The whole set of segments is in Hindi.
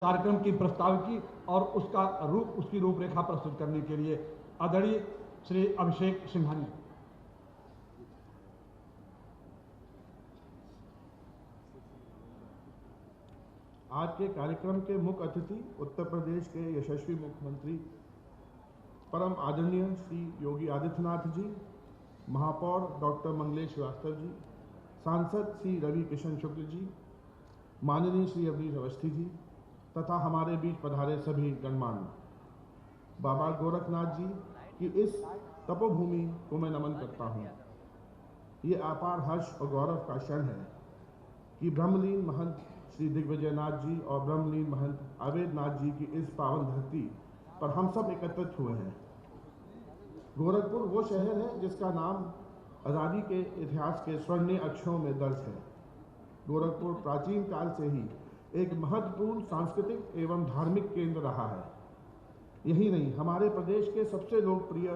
कार्यक्रम की प्रस्ताव की और उसकी रूपरेखा प्रस्तुत करने के लिए आदरणीय श्री अभिषेक सिंघानिया। आज के कार्यक्रम के मुख्य अतिथि उत्तर प्रदेश के यशस्वी मुख्यमंत्री परम आदरणीय श्री योगी आदित्यनाथ जी, महापौर डॉक्टर मंगलेश श्रीवास्तव जी, सांसद श्री रवि किशन शुक्ल जी, माननीय श्री अवनीश अवस्थी जी तथा हमारे बीच पधारे सभी गणमान्य। बाबा गोरखनाथ जी की इस तपोभूमि को मैं नमन करता हूँ। ये अपार हर्ष और गौरव का क्षण है कि ब्रह्मलीन महंत श्री दिग्विजयनाथ जी और ब्रह्मलीन महंत अवेदनाथ जी की इस पावन धरती पर हम सब एकत्रित हुए हैं। गोरखपुर वो शहर है जिसका नाम आज़ादी के इतिहास के स्वर्णिम अक्षरों में दर्ज है। गोरखपुर प्राचीन काल से ही एक महत्वपूर्ण सांस्कृतिक एवं धार्मिक केंद्र रहा है। यही नहीं, हमारे प्रदेश के सबसे लोकप्रिय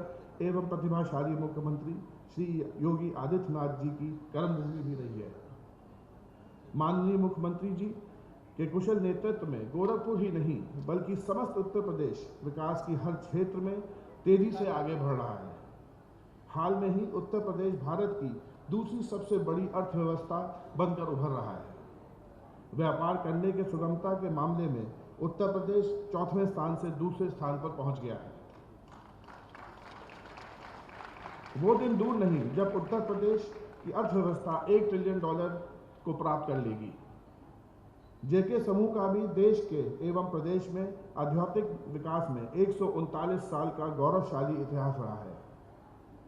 एवं प्रतिभाशाली मुख्यमंत्री श्री योगी आदित्यनाथ जी की कर्मभूमि भी रही है। माननीय मुख्यमंत्री जी के कुशल नेतृत्व में गोरखपुर ही नहीं बल्कि समस्त उत्तर प्रदेश विकास की हर क्षेत्र में तेजी से आगे बढ़ रहा है। हाल में ही उत्तर प्रदेश भारत की दूसरी सबसे बड़ी अर्थव्यवस्था बनकर उभर रहा है। व्यापार करने के सुगमता के मामले में उत्तर प्रदेश चौथे स्थान से दूसरे स्थान पर पहुंच गया है। वो दिन दूर नहीं जब उत्तर प्रदेश की अर्थव्यवस्था $1 ट्रिलियन को प्राप्त कर लेगी। जेके समूह का भी देश के एवं प्रदेश में आध्यात्मिक विकास में 139 साल का गौरवशाली इतिहास रहा है।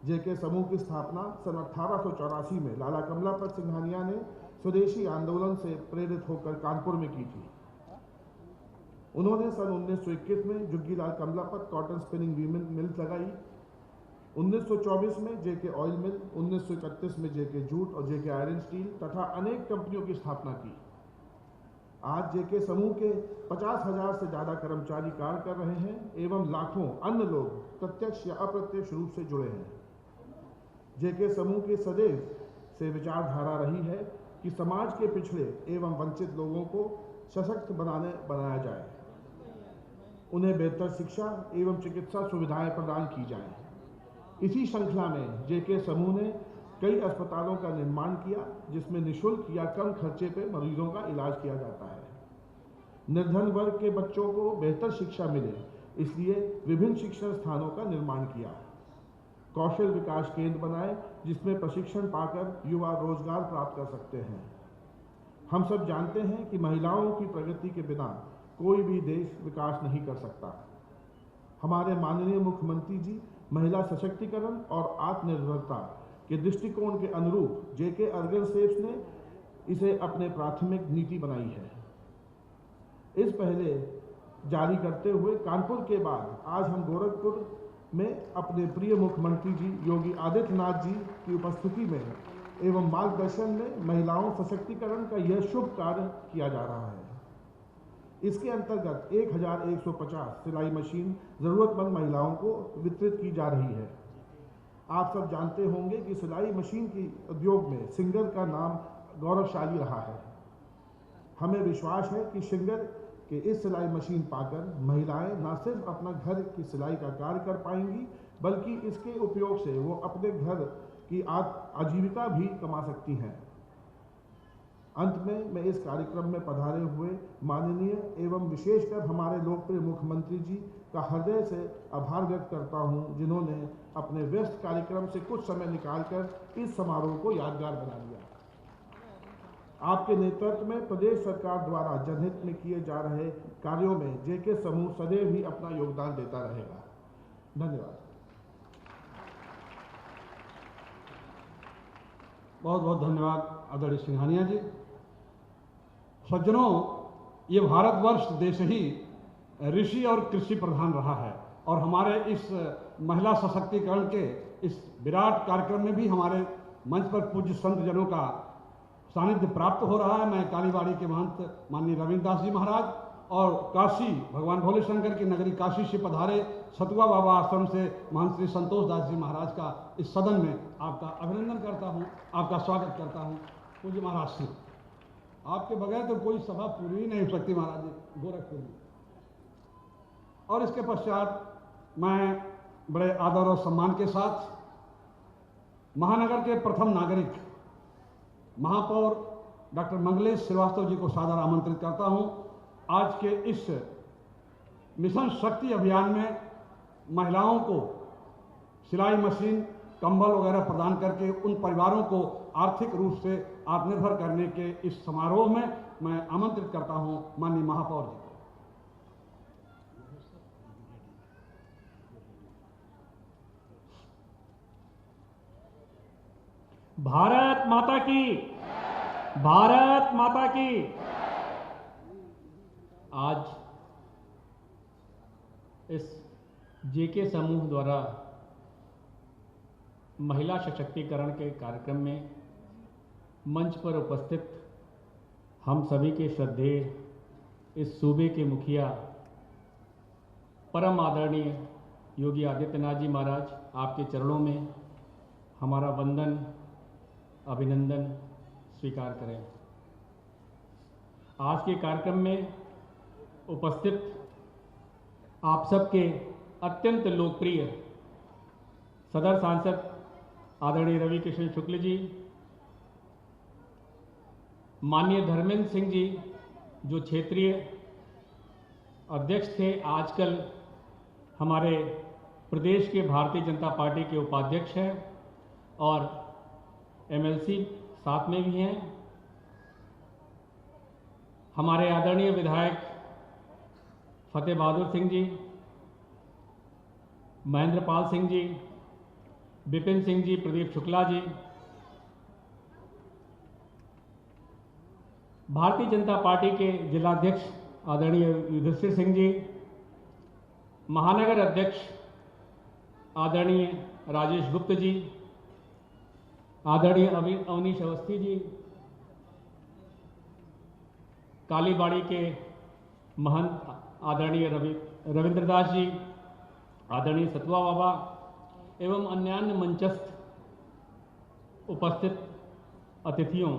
जेके समूह की स्थापना सन 1884 में लाला कमलापत सिंघानिया ने स्वदेशी आंदोलन से प्रेरित होकर कानपुर में की थी। उन्होंने सन 1921 में जुग्गीलाल कमलापत कॉटन स्पिनिंग मिल लगाई। 1924 में जेके ऑयल मिल, 1931 में जेके जूट और जेके आयरन स्टील तथा अनेक कंपनियों की स्थापना की। आज जेके समूह के 50,000 से ज़्यादा कर्मचारी कार्य कर रहे हैं एवं लाखों अन्य लोग प्रत्यक्ष या अप्रत्यक्ष रूप से जुड़े हैं। जेके समूह की सदैव से विचारधारा रही है कि समाज के पिछड़े एवं वंचित लोगों को सशक्त बनाया जाए, उन्हें बेहतर शिक्षा एवं चिकित्सा सुविधाएं प्रदान की जाएं। इसी श्रृंखला में जेके समूह ने कई अस्पतालों का निर्माण किया जिसमें निःशुल्क या कम खर्चे पर मरीजों का इलाज किया जाता है। निर्धन वर्ग के बच्चों को बेहतर शिक्षा मिले इसलिए विभिन्न शिक्षण स्थानों का निर्माण किया। कौशल विकास केंद्र बनाए जिसमें प्रशिक्षण पाकर युवा रोजगार प्राप्त कर सकते हैं। हम सब जानते हैं कि महिलाओं की प्रगति के बिना कोई भी देश विकास नहीं कर सकता। हमारे माननीय मुख्यमंत्री जी महिला सशक्तिकरण और आत्मनिर्भरता के दृष्टिकोण के अनुरूप जेके अर्गन सेप्स ने इसे अपने प्राथमिक नीति बनाई है। इस पहले जारी करते हुए कानपुर के बाद आज हम गोरखपुर में अपने प्रिय मुख्यमंत्री जी योगी आदित्यनाथ जी की उपस्थिति में एवं मार्गदर्शन में महिलाओं सशक्तिकरण का यह शुभ कार्य किया जा रहा है। इसके अंतर्गत 1150 सिलाई मशीन जरूरतमंद महिलाओं को वितरित की जा रही है। आप सब जानते होंगे कि सिलाई मशीन की उद्योग में सिंगर का नाम गौरवशाली रहा है। हमें विश्वास है कि सिंगर के इस सिलाई मशीन पाकर महिलाएं न सिर्फ अपना घर की सिलाई का कार्य कर पाएंगी बल्कि इसके उपयोग से वो अपने घर की आजीविका भी कमा सकती हैं। अंत में मैं इस कार्यक्रम में पधारे हुए माननीय एवं विशेषकर हमारे लोकप्रिय मुख्यमंत्री जी का हृदय से आभार व्यक्त करता हूं जिन्होंने अपने व्यस्त कार्यक्रम से कुछ समय निकालकर इस समारोह को यादगार बना दिया। आपके नेतृत्व में प्रदेश सरकार द्वारा जनहित में किए जा रहे कार्यों में जेके समूह सदैव ही अपना योगदान देता रहेगा। धन्यवाद। बहुत बहुत धन्यवाद आदरणीय सिंघानिया जी। सज्जनों, ये भारतवर्ष देश ही ऋषि और कृषि प्रधान रहा है और हमारे इस महिला सशक्तिकरण के इस विराट कार्यक्रम में भी हमारे मंच पर पूज्य संत जनों का सानिध्य प्राप्त हो रहा है। मैं कालीबाड़ी के महंत माननीय रविन्द्रदास जी महाराज और काशी भगवान भोले शंकर की नगरी काशी से पधारे सतुआ बाबा आश्रम से महंत श्री संतोष दास जी महाराज का इस सदन में आपका अभिनंदन करता हूँ, आपका स्वागत करता हूँ। पूज्य महाराज श्री आपके बगैर तो कोई सभा पूरी ही नहीं हो सकती महाराज जी गोरखपुर में। और इसके पश्चात मैं बड़े आदर और सम्मान के साथ महानगर के प्रथम नागरिक महापौर डॉक्टर मंगलेश श्रीवास्तव जी को सादर आमंत्रित करता हूं। आज के इस मिशन शक्ति अभियान में महिलाओं को सिलाई मशीन, कंबल वगैरह प्रदान करके उन परिवारों को आर्थिक रूप से आत्मनिर्भर करने के इस समारोह में मैं आमंत्रित करता हूं माननीय महापौर जी को। भारत माता की, भारत माता की। आज इस जेके समूह द्वारा महिला सशक्तिकरण के कार्यक्रम में मंच पर उपस्थित हम सभी के श्रद्धेय इस सूबे के मुखिया परम आदरणीय योगी आदित्यनाथ जी महाराज, आपके चरणों में हमारा वंदन अभिनंदन स्वीकार करें। आज के कार्यक्रम में उपस्थित आप सबके अत्यंत लोकप्रिय सदर सांसद आदरणीय रवि किशन शुक्ल जी, माननीय धर्मेंद्र सिंह जी जो क्षेत्रीय अध्यक्ष थे, आजकल हमारे प्रदेश के भारतीय जनता पार्टी के उपाध्यक्ष हैं और एमएलसी साथ में भी हैं, हमारे आदरणीय विधायक फतेह बहादुर सिंह जी, महेंद्र पाल सिंह जी, विपिन सिंह जी, प्रदीप शुक्ला जी, भारतीय जनता पार्टी के जिलाध्यक्ष आदरणीय युधिष्ठिर सिंह जी, महानगर अध्यक्ष आदरणीय राजेश गुप्त जी, आदरणीय अवनीश अवस्थी जी, कालीबाड़ी के महंत आदरणीय रविंद्रदास जी, आदरणीय सतवा बाबा एवं अन्यान्य मंचस्थ उपस्थित अतिथियों,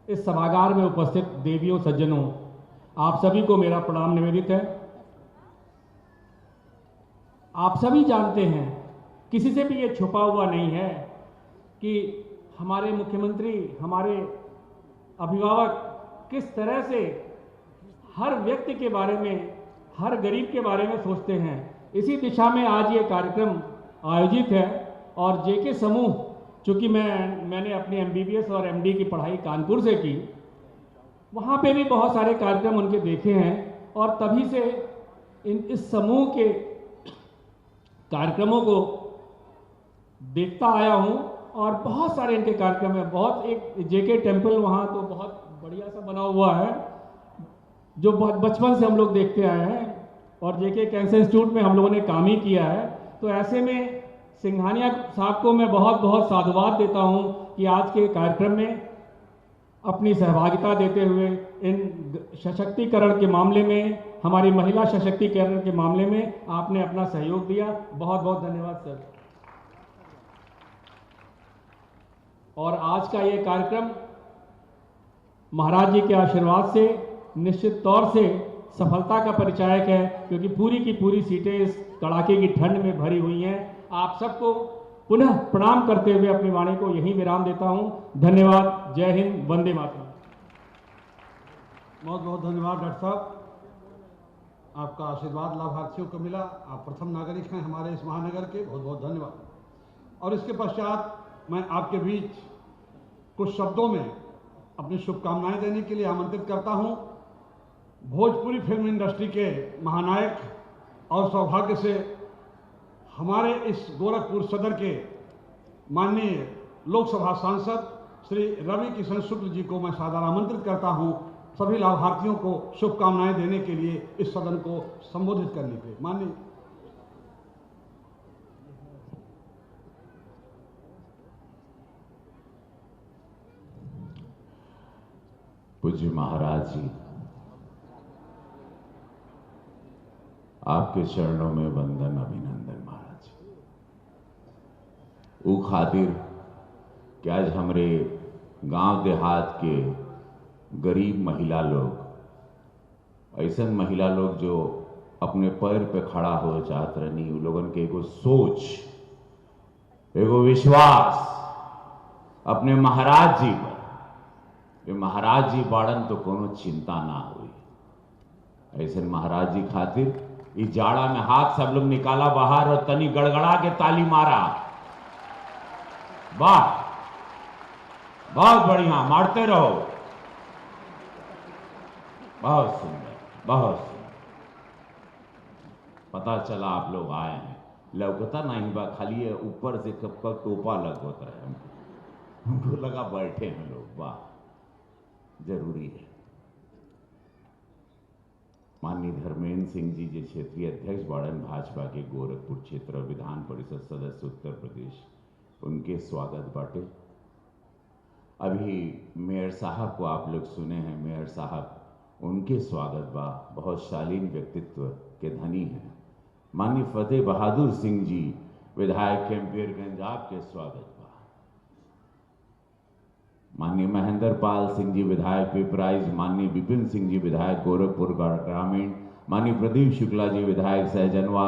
इस सभागार में उपस्थित देवियों सज्जनों, आप सभी को मेरा प्रणाम निवेदित है। आप सभी जानते हैं, किसी से भी ये छुपा हुआ नहीं है कि हमारे मुख्यमंत्री, हमारे अभिभावक किस तरह से हर व्यक्ति के बारे में, हर गरीब के बारे में सोचते हैं। इसी दिशा में आज ये कार्यक्रम आयोजित है और जेके समूह, चूँकि मैंने अपनी एमबीबीएस और एमडी की पढ़ाई कानपुर से की, वहाँ पे भी बहुत सारे कार्यक्रम उनके देखे हैं और तभी से इस समूह के कार्यक्रमों को देखता आया हूँ और बहुत सारे इनके कार्यक्रम हैं। बहुत एक जेके टेम्पल वहाँ तो बहुत बढ़िया सा बना हुआ है जो बहुत बचपन से हम लोग देखते आए हैं और जेके कैंसर इंस्टीट्यूट में हम लोगों ने काम ही किया है। तो ऐसे में सिंघानिया साहब को मैं बहुत बहुत साधुवाद देता हूं कि आज के कार्यक्रम में अपनी सहभागिता देते हुए इन सशक्तिकरण के मामले में, हमारी महिला सशक्तिकरण के मामले में आपने अपना सहयोग दिया। बहुत बहुत धन्यवाद सर। और आज का ये कार्यक्रम महाराज जी के आशीर्वाद से निश्चित तौर से सफलता का परिचायक है, क्योंकि पूरी की पूरी सीटें इस कड़ाके की ठंड में भरी हुई हैं। आप सबको पुनः प्रणाम करते हुए अपनी वाणी को यहीं विराम देता हूं। धन्यवाद। जय हिंद, वंदे मातरम। बहुत बहुत धन्यवाद डॉक्टर साहब, आपका आशीर्वाद लाभार्थियों को मिला। आप प्रथम नागरिक हैं हमारे इस महानगर के, बहुत बहुत धन्यवाद। और इसके पश्चात मैं आपके बीच कुछ शब्दों में अपनी शुभकामनाएं देने के लिए आमंत्रित करता हूं। भोजपुरी फिल्म इंडस्ट्री के महानायक और सौभाग्य से हमारे इस गोरखपुर सदर के माननीय लोकसभा सांसद श्री रवि किशन शुक्ल जी को मैं सादर आमंत्रित करता हूं सभी लाभार्थियों को शुभकामनाएं देने के लिए इस सदन को संबोधित करने के लिए। माननीय पूज्य महाराज जी, आपके चरणों में वंदन अभिनंदन महाराज। वो खातिर कि आज हमारे गांव देहात के गरीब महिला लोग, ऐसा महिला लोग जो अपने पैर पे खड़ा हो चाहत रहनी, उन लोगन के एगो सोच, एगो विश्वास अपने महाराज जी पर, ये महाराज जी बाड़न तो कोनो चिंता ना हुई। ऐसे महाराज जी खातिर इस जाड़ा में हाथ सब लोग निकाला बाहर और तनी गड़गड़ा के ताली मारा। वाह, बहुत बढ़िया, मारते रहो, बहुत सुंदर, बहुत सुंदर। पता चला आप लोग आए हैं, लौकता नहीं बा, खाली ये ऊपर से कब का टोपा लग होता है, हमको लगा बैठे हैं लोग। वाह, जरूरी है। माननीय धर्मेंद्र सिंह जी जो क्षेत्रीय अध्यक्ष बाड़न भाजपा के गोरखपुर क्षेत्र विधान परिषद सदस्य उत्तर प्रदेश, उनके स्वागत बाटे। अभी मेयर साहब को आप लोग सुने हैं, मेयर साहब उनके स्वागत बा, बहुत शालीन व्यक्तित्व के धनी हैं। माननीय फतेह बहादुर सिंह जी विधायक कैंपियरगंज, आपके स्वागत बा। माननीय महेंद्र पाल सिंह जी विधायक पिपराइज, माननीय विपिन सिंह जी विधायक गोरखपुर ग्रामीण, माननीय प्रदीप शुक्ला जी विधायक सहजनवा,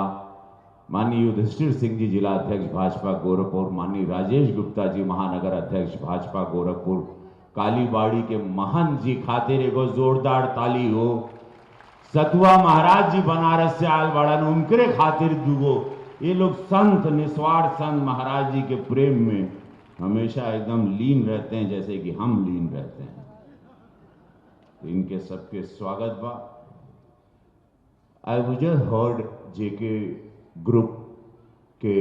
माननीय युधिष्ठिर सिंह जी जिला अध्यक्ष भाजपा गोरखपुर, माननीय राजेश गुप्ता जी महानगर अध्यक्ष भाजपा गोरखपुर, कालीबाड़ी के महंत जी खातिर एगो जोरदार ताली हो। सतुआ महाराज जी बनारस से आल बाड़न, उनके खातिर दुगो। ये लोग संत, निस्वार्थ संत महाराज जी के प्रेम में हमेशा एकदम लीन रहते हैं, जैसे कि हम लीन रहते हैं। तो इनके सबके स्वागत बा। I just heard JK group के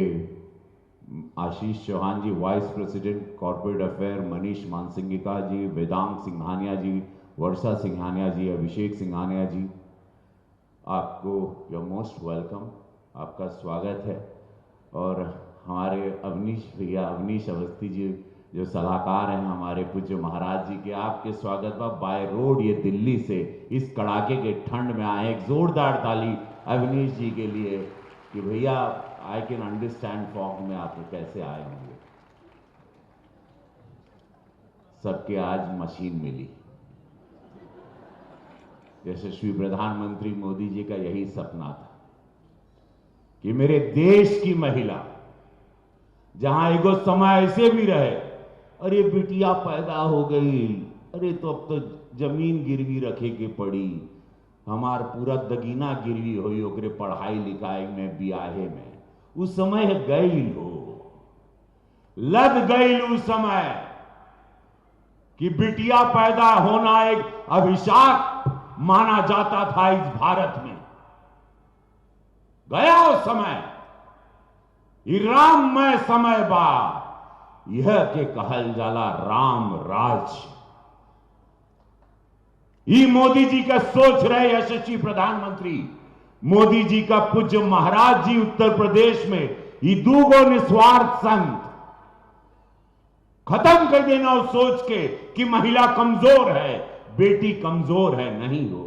Ashish Chauhan ji vice president corporate affair, Manish Mansinghka ji, Vedang Singhania जी, वर्षा सिंघानिया जी, अभिषेक सिंघानिया जी, आपको योर मोस्ट वेलकम, आपका स्वागत है। और हमारे अवनीश भैया, अवनीश अवस्थी जी जो सलाहकार हैं हमारे पूज्य महाराज जी के, आपके स्वागत बा। बाय रोड ये दिल्ली से इस कड़ाके के ठंड में आए, एक जोरदार ताली अवनीश जी के लिए कि भैया आई कैन अंडरस्टैंड फॉग में आप कैसे आए होंगे। सबके आज मशीन मिली। यशस्वी प्रधानमंत्री मोदी जी का यही सपना था कि मेरे देश की महिला, जहां एगो समय ऐसे भी रहे, अरे बिटिया पैदा हो गई, अरे तो अब तो जमीन गिरवी रखे के पड़ी, हमार पूरा दगीना गिरवी हुई ओकरे पढ़ाई लिखाई में, बियाहे में। उस समय गई हो, लद गई उस समय कि बिटिया पैदा होना एक अभिशाप माना जाता था इस भारत में। गया उस समय, राममय समय बा, यह के कहल जाला राम राज। ये मोदी जी का सोच रहे यशस्वी प्रधानमंत्री मोदी जी का पूज्य महाराज जी उत्तर प्रदेश में ये दूगो निस्वार्थ संत खत्म कर देना उस सोच के कि महिला कमजोर है, बेटी कमजोर है, नहीं हो।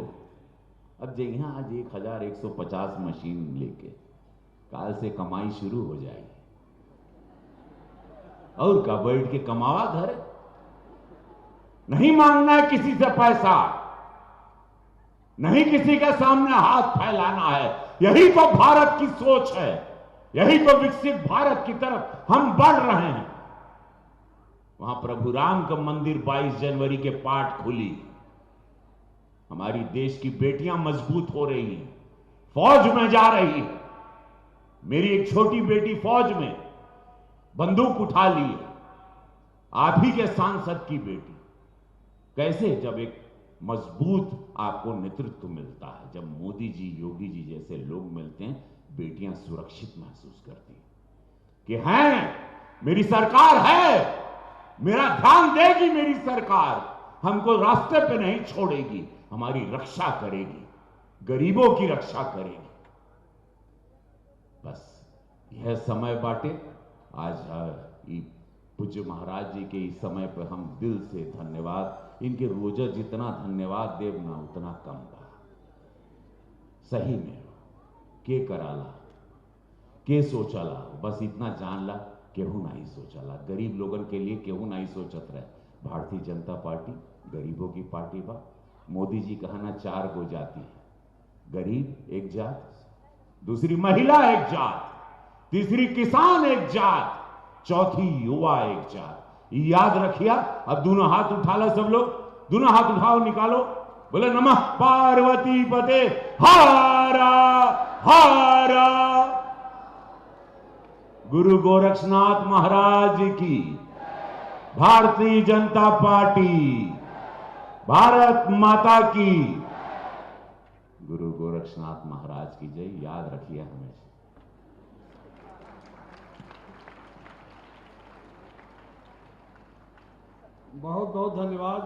अब यहां आज 1150 मशीन लेके काल से कमाई शुरू हो जाएगी। और का बैठ के कमावा घर, नहीं मांगना है किसी से पैसा, नहीं किसी के सामने हाथ फैलाना है। यही तो भारत की सोच है, यही तो विकसित भारत की तरफ हम बढ़ रहे हैं। वहां प्रभु राम का मंदिर 22 जनवरी के पाठ खुली, हमारी देश की बेटियां मजबूत हो रही हैं, फौज में जा रही है। मेरी एक छोटी बेटी फौज में बंदूक उठा ली है, आप ही के सांसद की बेटी। कैसे? जब एक मजबूत आपको नेतृत्व मिलता है, जब मोदी जी, योगी जी जैसे लोग मिलते हैं, बेटियां सुरक्षित महसूस करती हैं कि हैं, मेरी सरकार है, मेरा ध्यान देगी मेरी सरकार, हमको रास्ते पे नहीं छोड़ेगी, हमारी रक्षा करेगी, गरीबों की रक्षा करेगी। बस यह समय बाटे। आज पूज्य महाराज जी के इस समय पर हम दिल से धन्यवाद, इनके रोजा जितना धन्यवाद देव ना उतना कम बा। सही में के कराला, के सोचला, बस इतना जान ला, केहू नहीं सोचला। गरीब लोगन के लिए केहू नहीं सोचत रहे। भारतीय जनता पार्टी गरीबों की पार्टी बा। मोदी जी कहना 4 गो जाति है, गरीब एक जात, दूसरी महिला एक जात, तीसरी किसान एक जात, चौथी युवा एक जात। याद रखिया। अब दोनों हाथ उठा लो सब लोग, दोनों हाथ उठाओ, निकालो, बोले नमः पार्वती पते हारा हारा। गुरु गोरक्षनाथ महाराज की, भारतीय जनता पार्टी, भारत माता की, गुरु गोरक्षनाथ महाराज की जय। याद रखिए हमेशा। बहुत बहुत धन्यवाद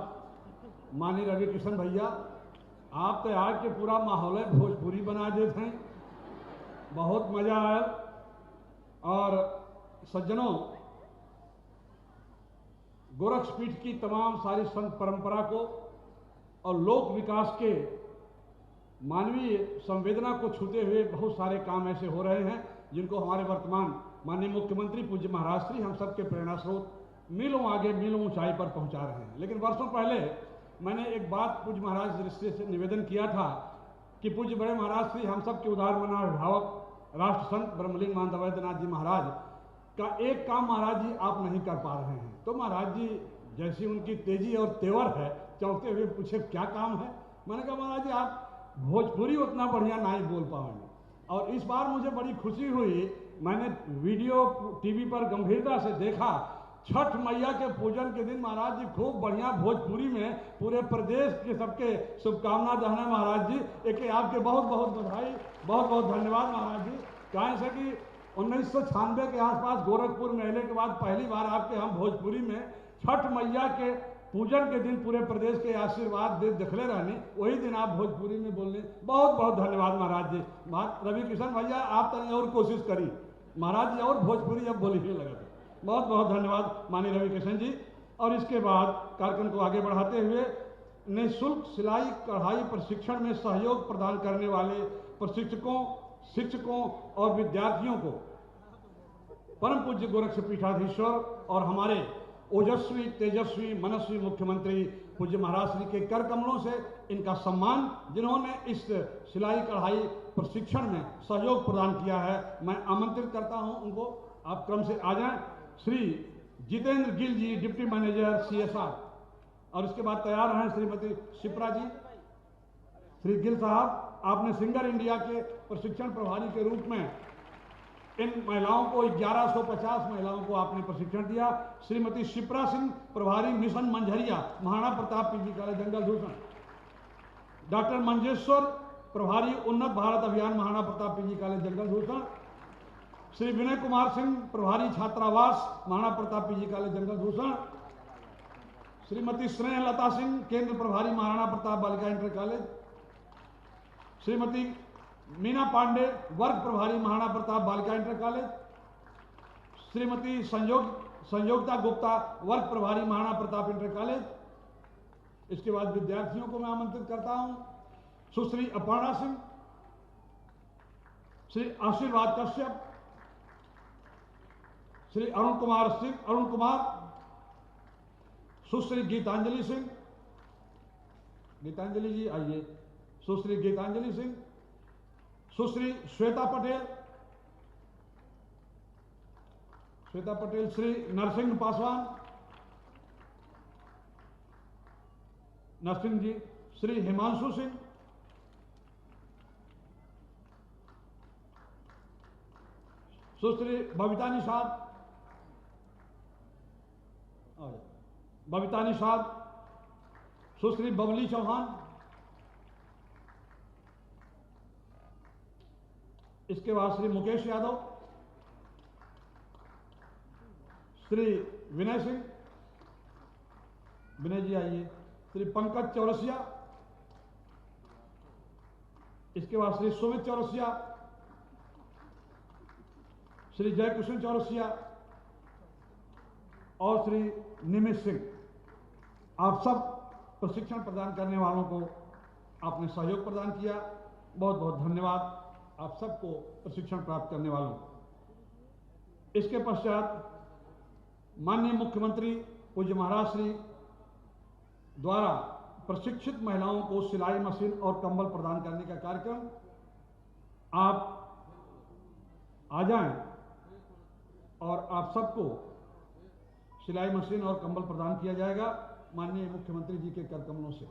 माननीय रवि किशन भैया। आप तो आज के पूरा माहौल भोजपुरी बना देते हैं, बहुत मजा आया। और सज्जनों, गोरक्षपीठ की तमाम सारी संत परंपरा को और लोक विकास के मानवीय संवेदना को छूते हुए बहुत सारे काम ऐसे हो रहे हैं जिनको हमारे वर्तमान माननीय मुख्यमंत्री पूज्य महाराज श्री हम सबके प्रेरणा स्रोत मीलों आगे मीलों ऊंचाई पर पहुंचा रहे हैं। लेकिन वर्षों पहले मैंने एक बात पूज्य महाराज दृष्टि से निवेदन किया था कि पूज्य बड़े महाराज श्री हम सब के उदार मना अभिभावक राष्ट्र संत ब्रह्मलीन महंत अवैधनाथ जी महाराज का एक काम महाराज जी आप नहीं कर पा रहे हैं। तो महाराज जी जैसी उनकी तेजी और तेवर है, चौंकते हुए पूछे क्या काम है। मैंने कहा महाराज जी आप भोजपुरी उतना बढ़िया नहीं बोल पाएंगे। और इस बार मुझे बड़ी खुशी हुई, मैंने वीडियो टीवी पर गंभीरता से देखा, छठ मैया के पूजन के दिन महाराज जी खूब बढ़िया भोजपुरी में पूरे प्रदेश के सबके शुभकामना दहना महाराज जी। एक आपके बहुत बहुत बधाई, बहुत बहुत धन्यवाद महाराज जी। कहें से कि 1996 के आसपास गोरखपुर मेले के बाद पहली बार आपके हम भोजपुरी में छठ मैया के पूजन के दिन पूरे प्रदेश के आशीर्वाद दिखले रहने, वही दिन आप भोजपुरी में बोलने, बहुत बहुत धन्यवाद महाराज जी। रवि किशन भैया आप तनी और कोशिश करी महाराज जी, और भोजपुरी अब बोली ही लगा। बहुत बहुत धन्यवाद माननीय रवि किशन जी। और इसके बाद कार्यक्रम को आगे बढ़ाते हुए निःशुल्क सिलाई कढ़ाई प्रशिक्षण में सहयोग प्रदान करने वाले प्रशिक्षकों, शिक्षकों और विद्यार्थियों को परम पूज्य गोरक्षपीठाधीश्वर और हमारे ओजस्वी तेजस्वी मनस्वी मुख्यमंत्री पूज्य महाराज श्री के कर कमलों से इनका सम्मान, जिन्होंने इस सिलाई कढ़ाई प्रशिक्षण में सहयोग प्रदान किया है, मैं आमंत्रित करता हूं उनको, आप क्रम से आ जाएं। श्री जितेंद्र गिल जी, डिप्टी मैनेजर CSR, और इसके बाद तैयार हैं श्रीमती शिप्रा जी। श्री गिल साहब, आपने सिंगर इंडिया के प्रशिक्षण प्रभारी के रूप में इन महिलाओं को 1150 महिलाओं को आपने प्रशिक्षण दिया। श्रीमती शिप्रा सिंह, प्रभारी mission Manjhariya, Maharana Pratap PG college Jangal Bhushan. Doctor Manjeshwar, प्रभारी उन्नत भारत अभियान, महाराणा प्रताप PG कॉलेज जंगल भूषण। श्री विनय कुमार सिंह, प्रभारी छात्रावास, महाराणा प्रताप PG कॉलेज जंगल भूषण। श्रीमती स्नेहलता सिंह, केंद्र प्रभारी, महाराणा प्रताप बालिका इंटर कॉलेज। श्रीमती मीना पांडे, वर्ग प्रभारी, महाराणा प्रताप बालिका इंटर कॉलेज। श्रीमती संयोगिता गुप्ता, वर्ग प्रभारी, महाराणा प्रताप इंटर कॉलेज। इसके बाद विद्यार्थियों को मैं आमंत्रित करता हूं। सुश्री अपर्णा सिंह, श्री आशीर्वाद कश्यप, श्री अरुण कुमार, सुश्री गीतांजलि सिंह, गीतांजलि जी आइए, सुश्री गीतांजलि सिंह, सुश्री श्वेता पटेल, श्री नरसिंह पासवान, नरसिंह जी, श्री हिमांशु सिंह, सुश्री बबीता निषाद, सुश्री बबली चौहान। इसके बाद श्री मुकेश यादव, श्री विनय सिंह, विनय जी आइए, श्री पंकज चौरसिया। इसके बाद श्री सुमित चौरसिया, श्री जयकृष्ण चौरसिया और श्री निमित सिंह। आप सब प्रशिक्षण प्रदान करने वालों को आपने सहयोग प्रदान किया, बहुत बहुत धन्यवाद आप सबको प्रशिक्षण प्राप्त करने वालों। इसके पश्चात माननीय मुख्यमंत्री पूज्य महाराज श्री द्वारा प्रशिक्षित महिलाओं को सिलाई मशीन और कंबल प्रदान करने का कार्यक्रम। आप आ जाएं और आप सबको सिलाई मशीन और कंबल प्रदान किया जाएगा माननीय मुख्यमंत्री जी के कर कमलों से।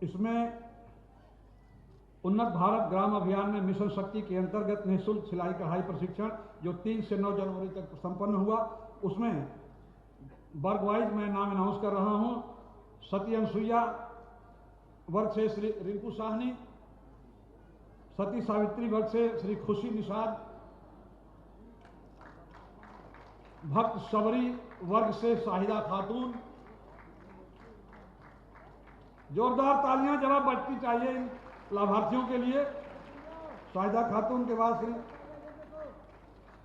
इसमें उन्नत भारत ग्राम अभियान में मिशन शक्ति के अंतर्गत निःशुल्क सिलाई कढ़ाई प्रशिक्षण जो 3 से 9 जनवरी तक संपन्न हुआ, उसमें वर्ग वाइज मैं नाम अनाउंस कर रहा हूं। सती अनसुईया वर्ग से श्री रिंकू साहनी, सती सावित्री वर्ग से श्री खुशी निषाद, भक्त शबरी वर्ग से शाहिदा खातून। जोरदार तालियां जवाब बजती चाहिए इन लाभार्थियों के लिए। शाहिदा खातून के बाद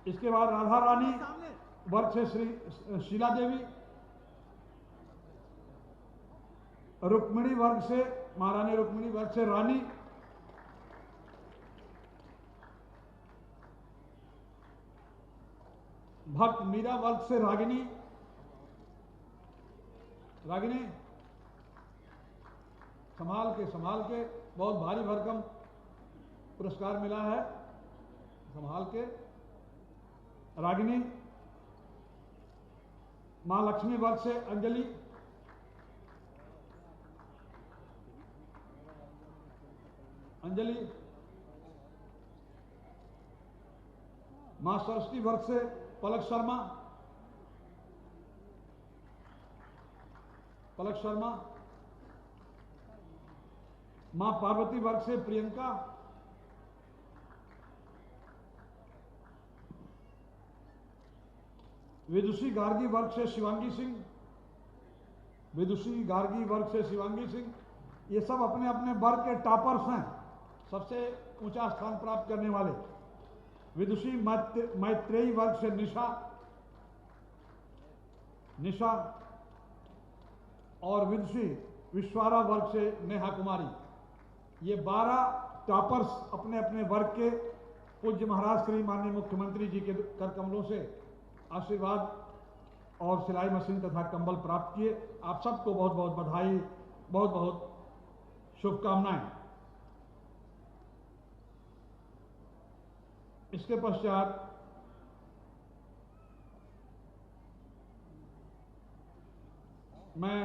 इसके बाद राधा रानी वर्ग से श्री शीला देवी, रुक्मिणी वर्ग से महारानी रुक्मिणी वर्ग से रानी, भक्त मीरा वर्ग से रागिनी। संभाल के बहुत भारी भरकम पुरस्कार मिला है। संभाल के रागिनी। मां लक्ष्मी वर्ग से अंजलि, मां सरस्वती वर्ग से पलक शर्मा, मां पार्वती वर्ग से प्रियंका, विदुषी गार्गी वर्ग से शिवांगी सिंह। ये सब अपने अपने वर्ग के टॉपर्स हैं, सबसे ऊंचा स्थान प्राप्त करने वाले। विदुषी मैत्रेयी वर्ग से निशा और विदुषी विश्वारा वर्ग से नेहा कुमारी। ये 12 टॉपर्स अपने अपने वर्ग के पूज्य महाराज श्री माननीय मुख्यमंत्री जी के कर कमलों से आशीर्वाद और सिलाई मशीन तथा कंबल प्राप्त किए। आप सबको बहुत बहुत बधाई, बहुत बहुत शुभकामनाएं। इसके पश्चात मैं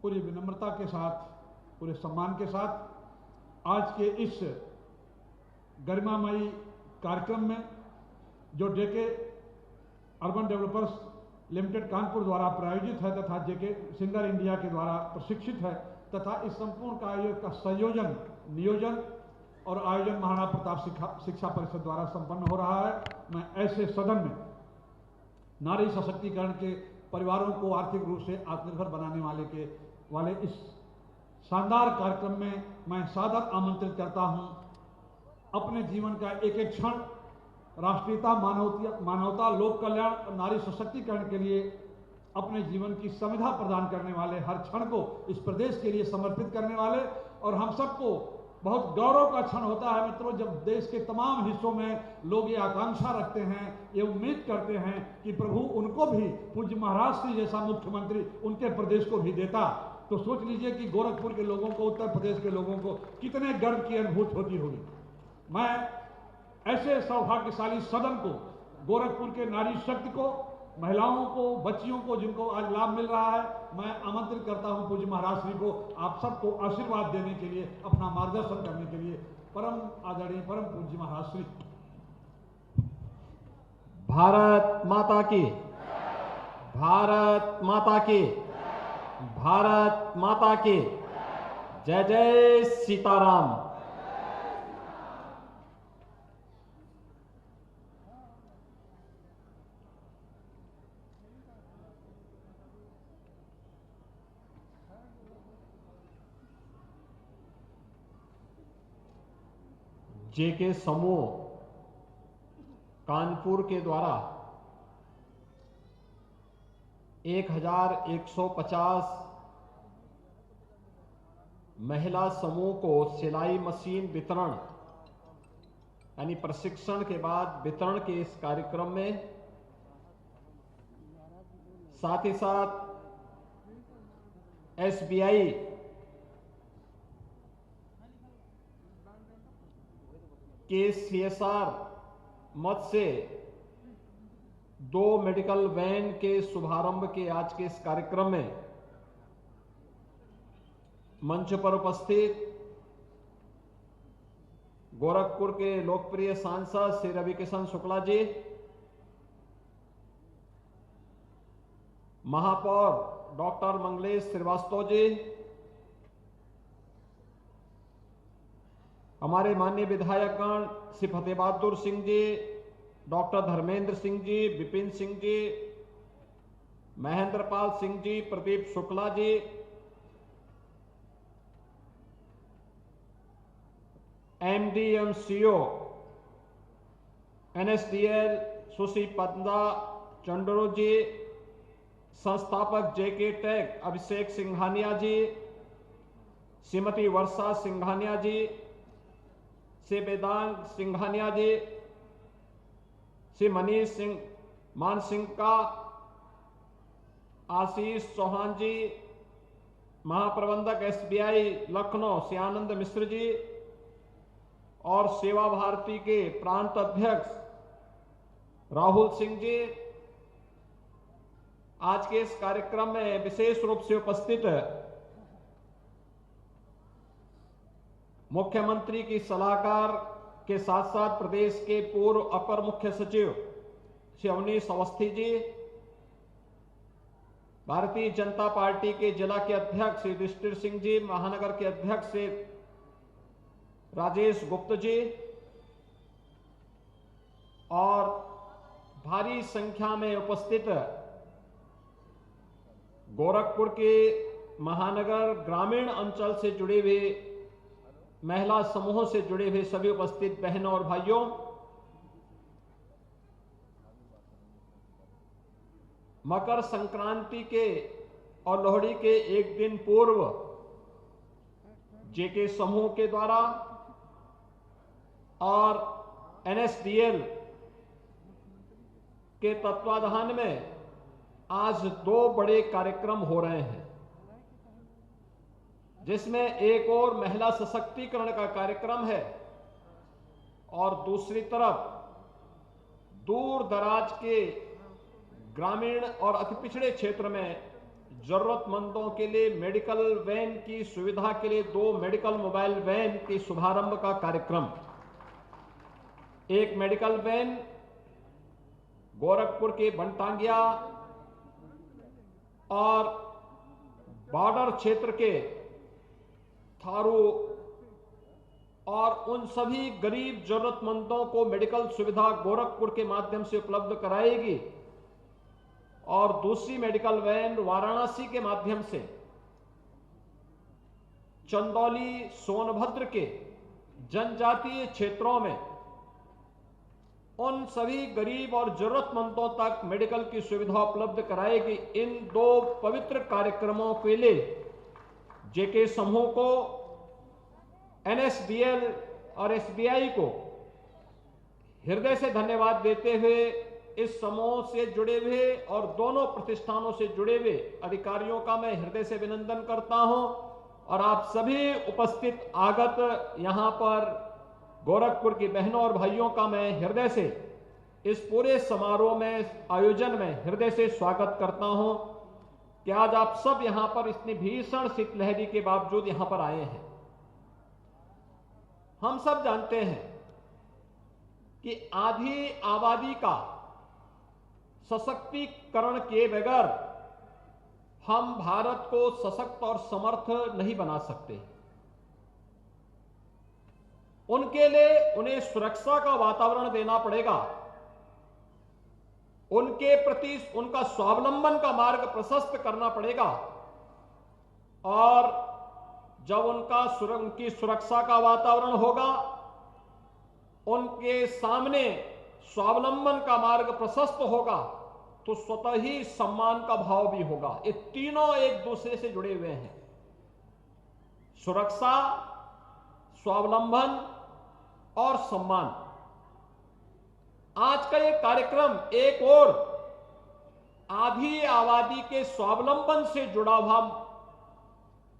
पूरी विनम्रता के साथ, पूरे सम्मान के साथ आज के इस गरिमामयी कार्यक्रम में जो जेके अर्बन डेवलपर्स लिमिटेड कानपुर द्वारा प्रायोजित है तथा जेके सिंगर इंडिया के द्वारा प्रशिक्षित है तथा इस संपूर्ण कार्य का संयोजन, नियोजन और आयोजन महाराणा प्रताप शिक्षा परिषद द्वारा संपन्न हो रहा है। मैं ऐसे सदन में नारी सशक्तिकरण के परिवारों को आर्थिक रूप से आत्मनिर्भर बनाने वाले इस शानदार कार्यक्रम में मैं सादर आमंत्रित करता हूं। अपने जीवन का एक एक क्षण राष्ट्रीयता, मानवता, लोक कल्याण और नारी सशक्तिकरण के लिए अपने जीवन की संविधा प्रदान करने वाले, हर क्षण को इस प्रदेश के लिए समर्पित करने वाले, और हम सबको बहुत गौरव का क्षण होता है मित्रों जब देश के तमाम हिस्सों में लोग ये आकांक्षा रखते हैं, ये उम्मीद करते हैं कि प्रभु उनको भी पूज्य महाराज श्री जैसा मुख्यमंत्री उनके प्रदेश को भी देता। तो सोच लीजिए कि गोरखपुर के लोगों को, उत्तर प्रदेश के लोगों को कितने गर्व की अनुभूति होती होगी। मैं ऐसे सौभाग्यशाली सदन को, गोरखपुर के नारी शक्ति को, महिलाओं को, बच्चियों को जिनको आज लाभ मिल रहा है, मैं आमंत्रित करता हूं पूज्य महाराज श्री को आप सबको आशीर्वाद देने के लिए, अपना मार्गदर्शन करने के लिए। परम आदरणीय, परम पूज्य महाराज श्री। भारत माता की, भारत माता की, भारत माता की जय जय सीताराम। जेके समूह कानपुर के द्वारा 1150 महिला समूह को सिलाई मशीन वितरण यानी प्रशिक्षण के बाद वितरण के इस कार्यक्रम में साथ ही साथ एसबीआई के सीएसआर मद से 2 मेडिकल वैन के शुभारंभ के आज के इस कार्यक्रम में मंच पर उपस्थित गोरखपुर के लोकप्रिय सांसद श्री रविकिशन शुक्ला जी, महापौर डॉक्टर मंगलेश श्रीवास्तव जी, हमारे माननीय विधायकगण श्री फतेह Bahadur Singh ji, doctor Dharmendra Singh ji, Vipin Singh ji, Mahendra Pal Singh ji, Pradeep Shukla ji, MD/MCO NSDL सुश्री पद्मा चंडरो जी, संस्थापक जेके टेक अभिषेक सिंघानिया जी, श्रीमती वर्षा सिंघानिया जी, श्री वेदांग सिंघानिया जी, श्री मनीष सिंह मान सिंह का, आशीष चौहान जी, महाप्रबंधक SBI लखनऊ श्री आनंद मिश्र जी और सेवा भारती के प्रांत अध्यक्ष राहुल सिंह जी, आज के इस कार्यक्रम में विशेष रूप से उपस्थित मुख्यमंत्री की सलाहकार के साथ साथ प्रदेश के पूर्व अपर मुख्य सचिव श्री अवनीश अवस्थी जी, भारतीय जनता पार्टी के जिला के अध्यक्ष श्री युधिष्ठिर सिंह जी, महानगर के अध्यक्ष श्री राजेश गुप्त जी और भारी संख्या में उपस्थित गोरखपुर के महानगर ग्रामीण अंचल से जुड़े हुए महिला समूहों से जुड़े हुए सभी उपस्थित बहनों और भाइयों, मकर संक्रांति के और लोहड़ी के एक दिन पूर्व जेके समूह के द्वारा और NSDL के तत्वाधान में आज 2 बड़े कार्यक्रम हो रहे हैं, जिसमें एक और महिला सशक्तिकरण का कार्यक्रम है और दूसरी तरफ दूर दराज के ग्रामीण और अति पिछड़े क्षेत्र में जरूरतमंदों के लिए मेडिकल वैन की सुविधा के लिए 2 मेडिकल मोबाइल वैन के शुभारंभ का कार्यक्रम। एक मेडिकल वैन गोरखपुर के बनटांगिया और बॉर्डर क्षेत्र के थारू और उन सभी गरीब जरूरतमंदों को मेडिकल सुविधा गोरखपुर के माध्यम से उपलब्ध कराएगी और दूसरी मेडिकल वैन वाराणसी के माध्यम से चंदौली सोनभद्र के जनजातीय क्षेत्रों में उन सभी गरीब और जरूरतमंदों तक मेडिकल की सुविधा उपलब्ध कराएगी। इन 2 पवित्र कार्यक्रमों के लिए जेके समूह को, NSDL और SBI को हृदय से धन्यवाद देते हुए इस समूह से जुड़े हुए और दोनों प्रतिष्ठानों से जुड़े हुए अधिकारियों का मैं हृदय से अभिनंदन करता हूं और आप सभी उपस्थित आगत यहां पर गोरखपुर की बहनों और भाइयों का मैं हृदय से इस पूरे समारोह में आयोजन में हृदय से स्वागत करता हूं कि आज आप सब यहां पर इतनी भीषण शीतलहरी के बावजूद यहां पर आए हैं। हम सब जानते हैं कि आधी आबादी का सशक्तिकरण किए बगैर हम भारत को सशक्त और समर्थ नहीं बना सकते। उनके लिए उन्हें सुरक्षा का वातावरण देना पड़ेगा, उनके प्रति उनका स्वावलंबन का मार्ग प्रशस्त करना पड़ेगा और जब उनकी सुरक्षा का वातावरण होगा, उनके सामने स्वावलंबन का मार्ग प्रशस्त होगा तो स्वतः ही सम्मान का भाव भी होगा। ये तीनों एक दूसरे से जुड़े हुए हैं। सुरक्षा, स्वावलंबन और सम्मान। आज का ये कार्यक्रम एक और आधी आबादी के स्वावलंबन से जुड़ा हुआ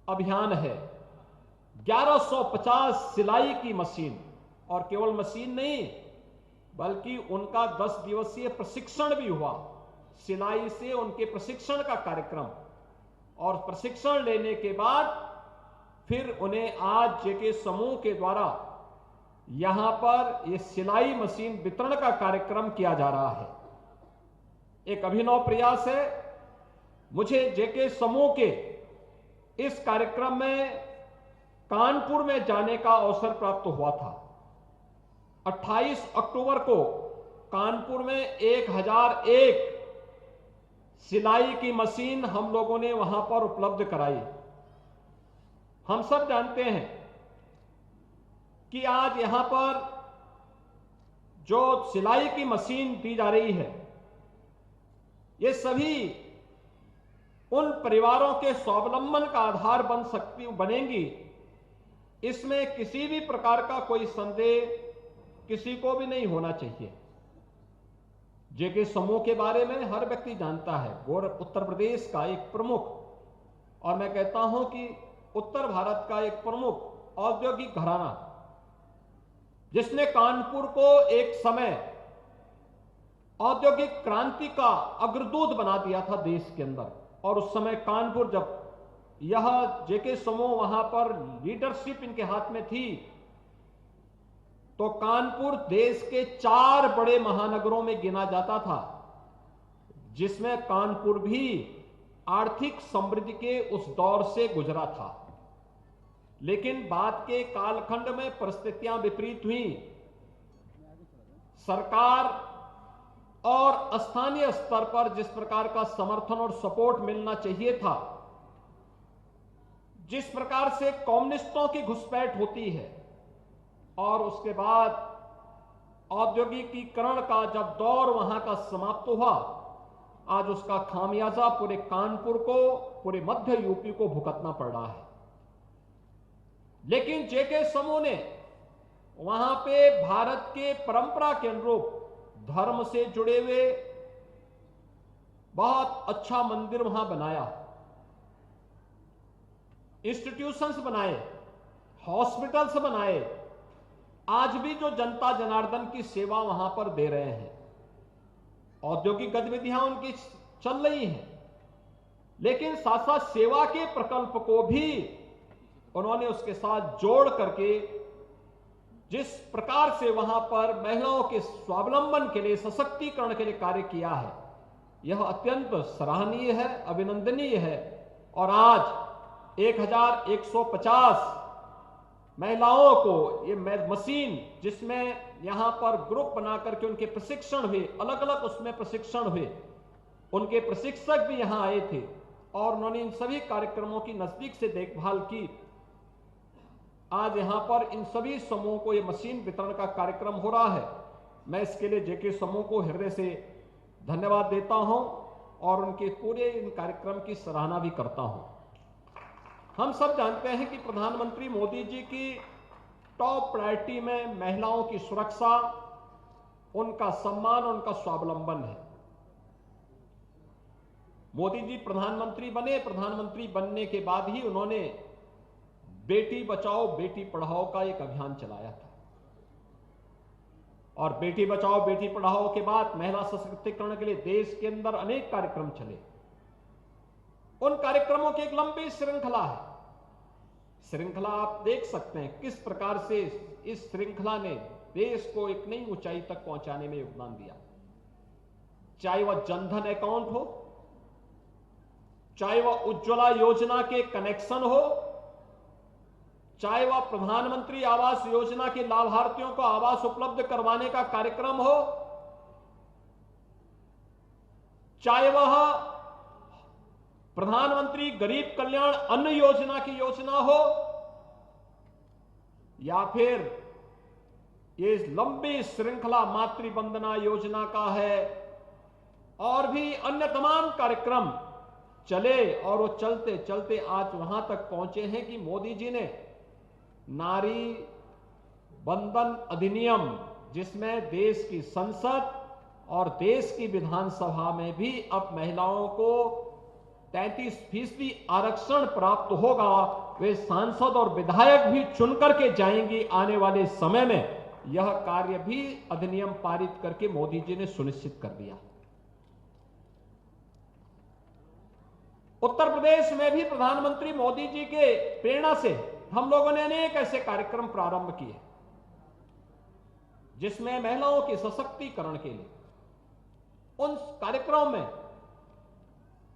अभियान है। 1150 सिलाई की मशीन, और केवल मशीन नहीं बल्कि उनका 10 दिवसीय प्रशिक्षण भी हुआ। सिलाई से उनके प्रशिक्षण का कार्यक्रम, और प्रशिक्षण लेने के बाद फिर उन्हें आज जेके समूह के द्वारा यहां पर यह सिलाई मशीन वितरण का कार्यक्रम किया जा रहा है। एक अभिनव प्रयास है। मुझे जेके समूह के इस कार्यक्रम में कानपुर में जाने का अवसर प्राप्त हुआ था। 28 अक्टूबर को कानपुर में 1001 सिलाई की मशीन हम लोगों ने वहां पर उपलब्ध कराई। हम सब जानते हैं कि आज यहां पर जो सिलाई की मशीन दी जा रही है, ये सभी उन परिवारों के स्वावलंबन का आधार बनेंगी। इसमें किसी भी प्रकार का कोई संदेह किसी को भी नहीं होना चाहिए। जेके समूह के बारे में हर व्यक्ति जानता है। उत्तर प्रदेश का एक प्रमुख, और मैं कहता हूं कि उत्तर भारत का एक प्रमुख औद्योगिक घराना, जिसने कानपुर को एक समय औद्योगिक क्रांति का अग्रदूत बना दिया था देश के अंदर। और उस समय कानपुर, जब यह जेके समूह वहां पर लीडरशिप इनके हाथ में थी, तो कानपुर देश के 4 बड़े महानगरों में गिना जाता था, जिसमें कानपुर भी आर्थिक समृद्धि के उस दौर से गुजरा था। लेकिन बाद के कालखंड में परिस्थितियां विपरीत हुई। सरकार और स्थानीय स्तर पर जिस प्रकार का समर्थन और सपोर्ट मिलना चाहिए था, जिस प्रकार से कम्युनिस्टों की घुसपैठ होती है, और उसके बाद औद्योगिकीकरण का जब दौर वहां का समाप्त हुआ, आज उसका खामियाजा पूरे कानपुर को, पूरे मध्य यूपी को भुगतना पड़ रहा है। लेकिन जेके समूह ने वहां पे भारत के परंपरा के अनुरूप धर्म से जुड़े हुए बहुत अच्छा मंदिर वहां बनाया, इंस्टीट्यूशंस बनाए, हॉस्पिटल्स बनाए। आज भी जो जनता जनार्दन की सेवा वहां पर दे रहे हैं, औद्योगिक गतिविधियां उनकी चल रही हैं, लेकिन साथ साथ सेवा के प्रकल्प को भी उन्होंने उसके साथ जोड़ करके जिस प्रकार से वहां पर महिलाओं के स्वावलंबन के लिए, सशक्तिकरण के लिए कार्य किया है, यह अत्यंत सराहनीय है, अभिनंदनीय है। और आज 1150 महिलाओं को ये मशीन, जिसमें यहां पर ग्रुप बना करके उनके प्रशिक्षण हुए, अलग अलग उसमें प्रशिक्षण हुए, उनके प्रशिक्षक भी यहां आए थे और उन्होंने इन सभी कार्यक्रमों की नजदीक से देखभाल की। आज यहां पर इन सभी समूहों को ये मशीन वितरण का कार्यक्रम हो रहा है। मैं इसके लिए जेके समूह को हृदय से धन्यवाद देता हूं और उनके पूरे इन कार्यक्रम की सराहना भी करता हूं। हम सब जानते हैं कि प्रधानमंत्री मोदी जी की टॉप प्रायोरिटी में महिलाओं की सुरक्षा, उनका सम्मान, उनका स्वावलंबन है। मोदी जी प्रधानमंत्री बने, प्रधानमंत्री बनने के बाद ही उन्होंने बेटी बचाओ बेटी पढ़ाओ का एक अभियान चलाया था, और बेटी बचाओ बेटी पढ़ाओ के बाद महिला सशक्तिकरण के लिए देश के अंदर अनेक कार्यक्रम चले। उन कार्यक्रमों की एक लंबी श्रृंखला है। श्रृंखला आप देख सकते हैं किस प्रकार से इस श्रृंखला ने देश को एक नई ऊंचाई तक पहुंचाने में योगदान दिया। चाहे वह जनधन अकाउंट हो, चाहे वह उज्ज्वला योजना के कनेक्शन हो, चाहे वह प्रधानमंत्री आवास योजना के लाभार्थियों को आवास उपलब्ध करवाने का कार्यक्रम हो, चाहे वह प्रधानमंत्री गरीब कल्याण अन्न योजना की योजना हो, या फिर ये लंबी श्रृंखला मातृ वंदना योजना का है, और भी अन्य तमाम कार्यक्रम चले और वो चलते चलते आज वहां तक पहुंचे हैं कि मोदी जी ने नारी बंधन अधिनियम, जिसमें देश की संसद और देश की विधानसभा में भी अब महिलाओं को 33% आरक्षण प्राप्त होगा, वे सांसद और विधायक भी चुनकर के जाएंगी आने वाले समय में, यह कार्य भी अधिनियम पारित करके मोदी जी ने सुनिश्चित कर दिया। उत्तर प्रदेश में भी प्रधानमंत्री मोदी जी के प्रेरणा से हम लोगों ने अनेक ऐसे कार्यक्रम प्रारंभ किए जिसमें महिलाओं के सशक्तिकरण के लिए, उन कार्यक्रमों में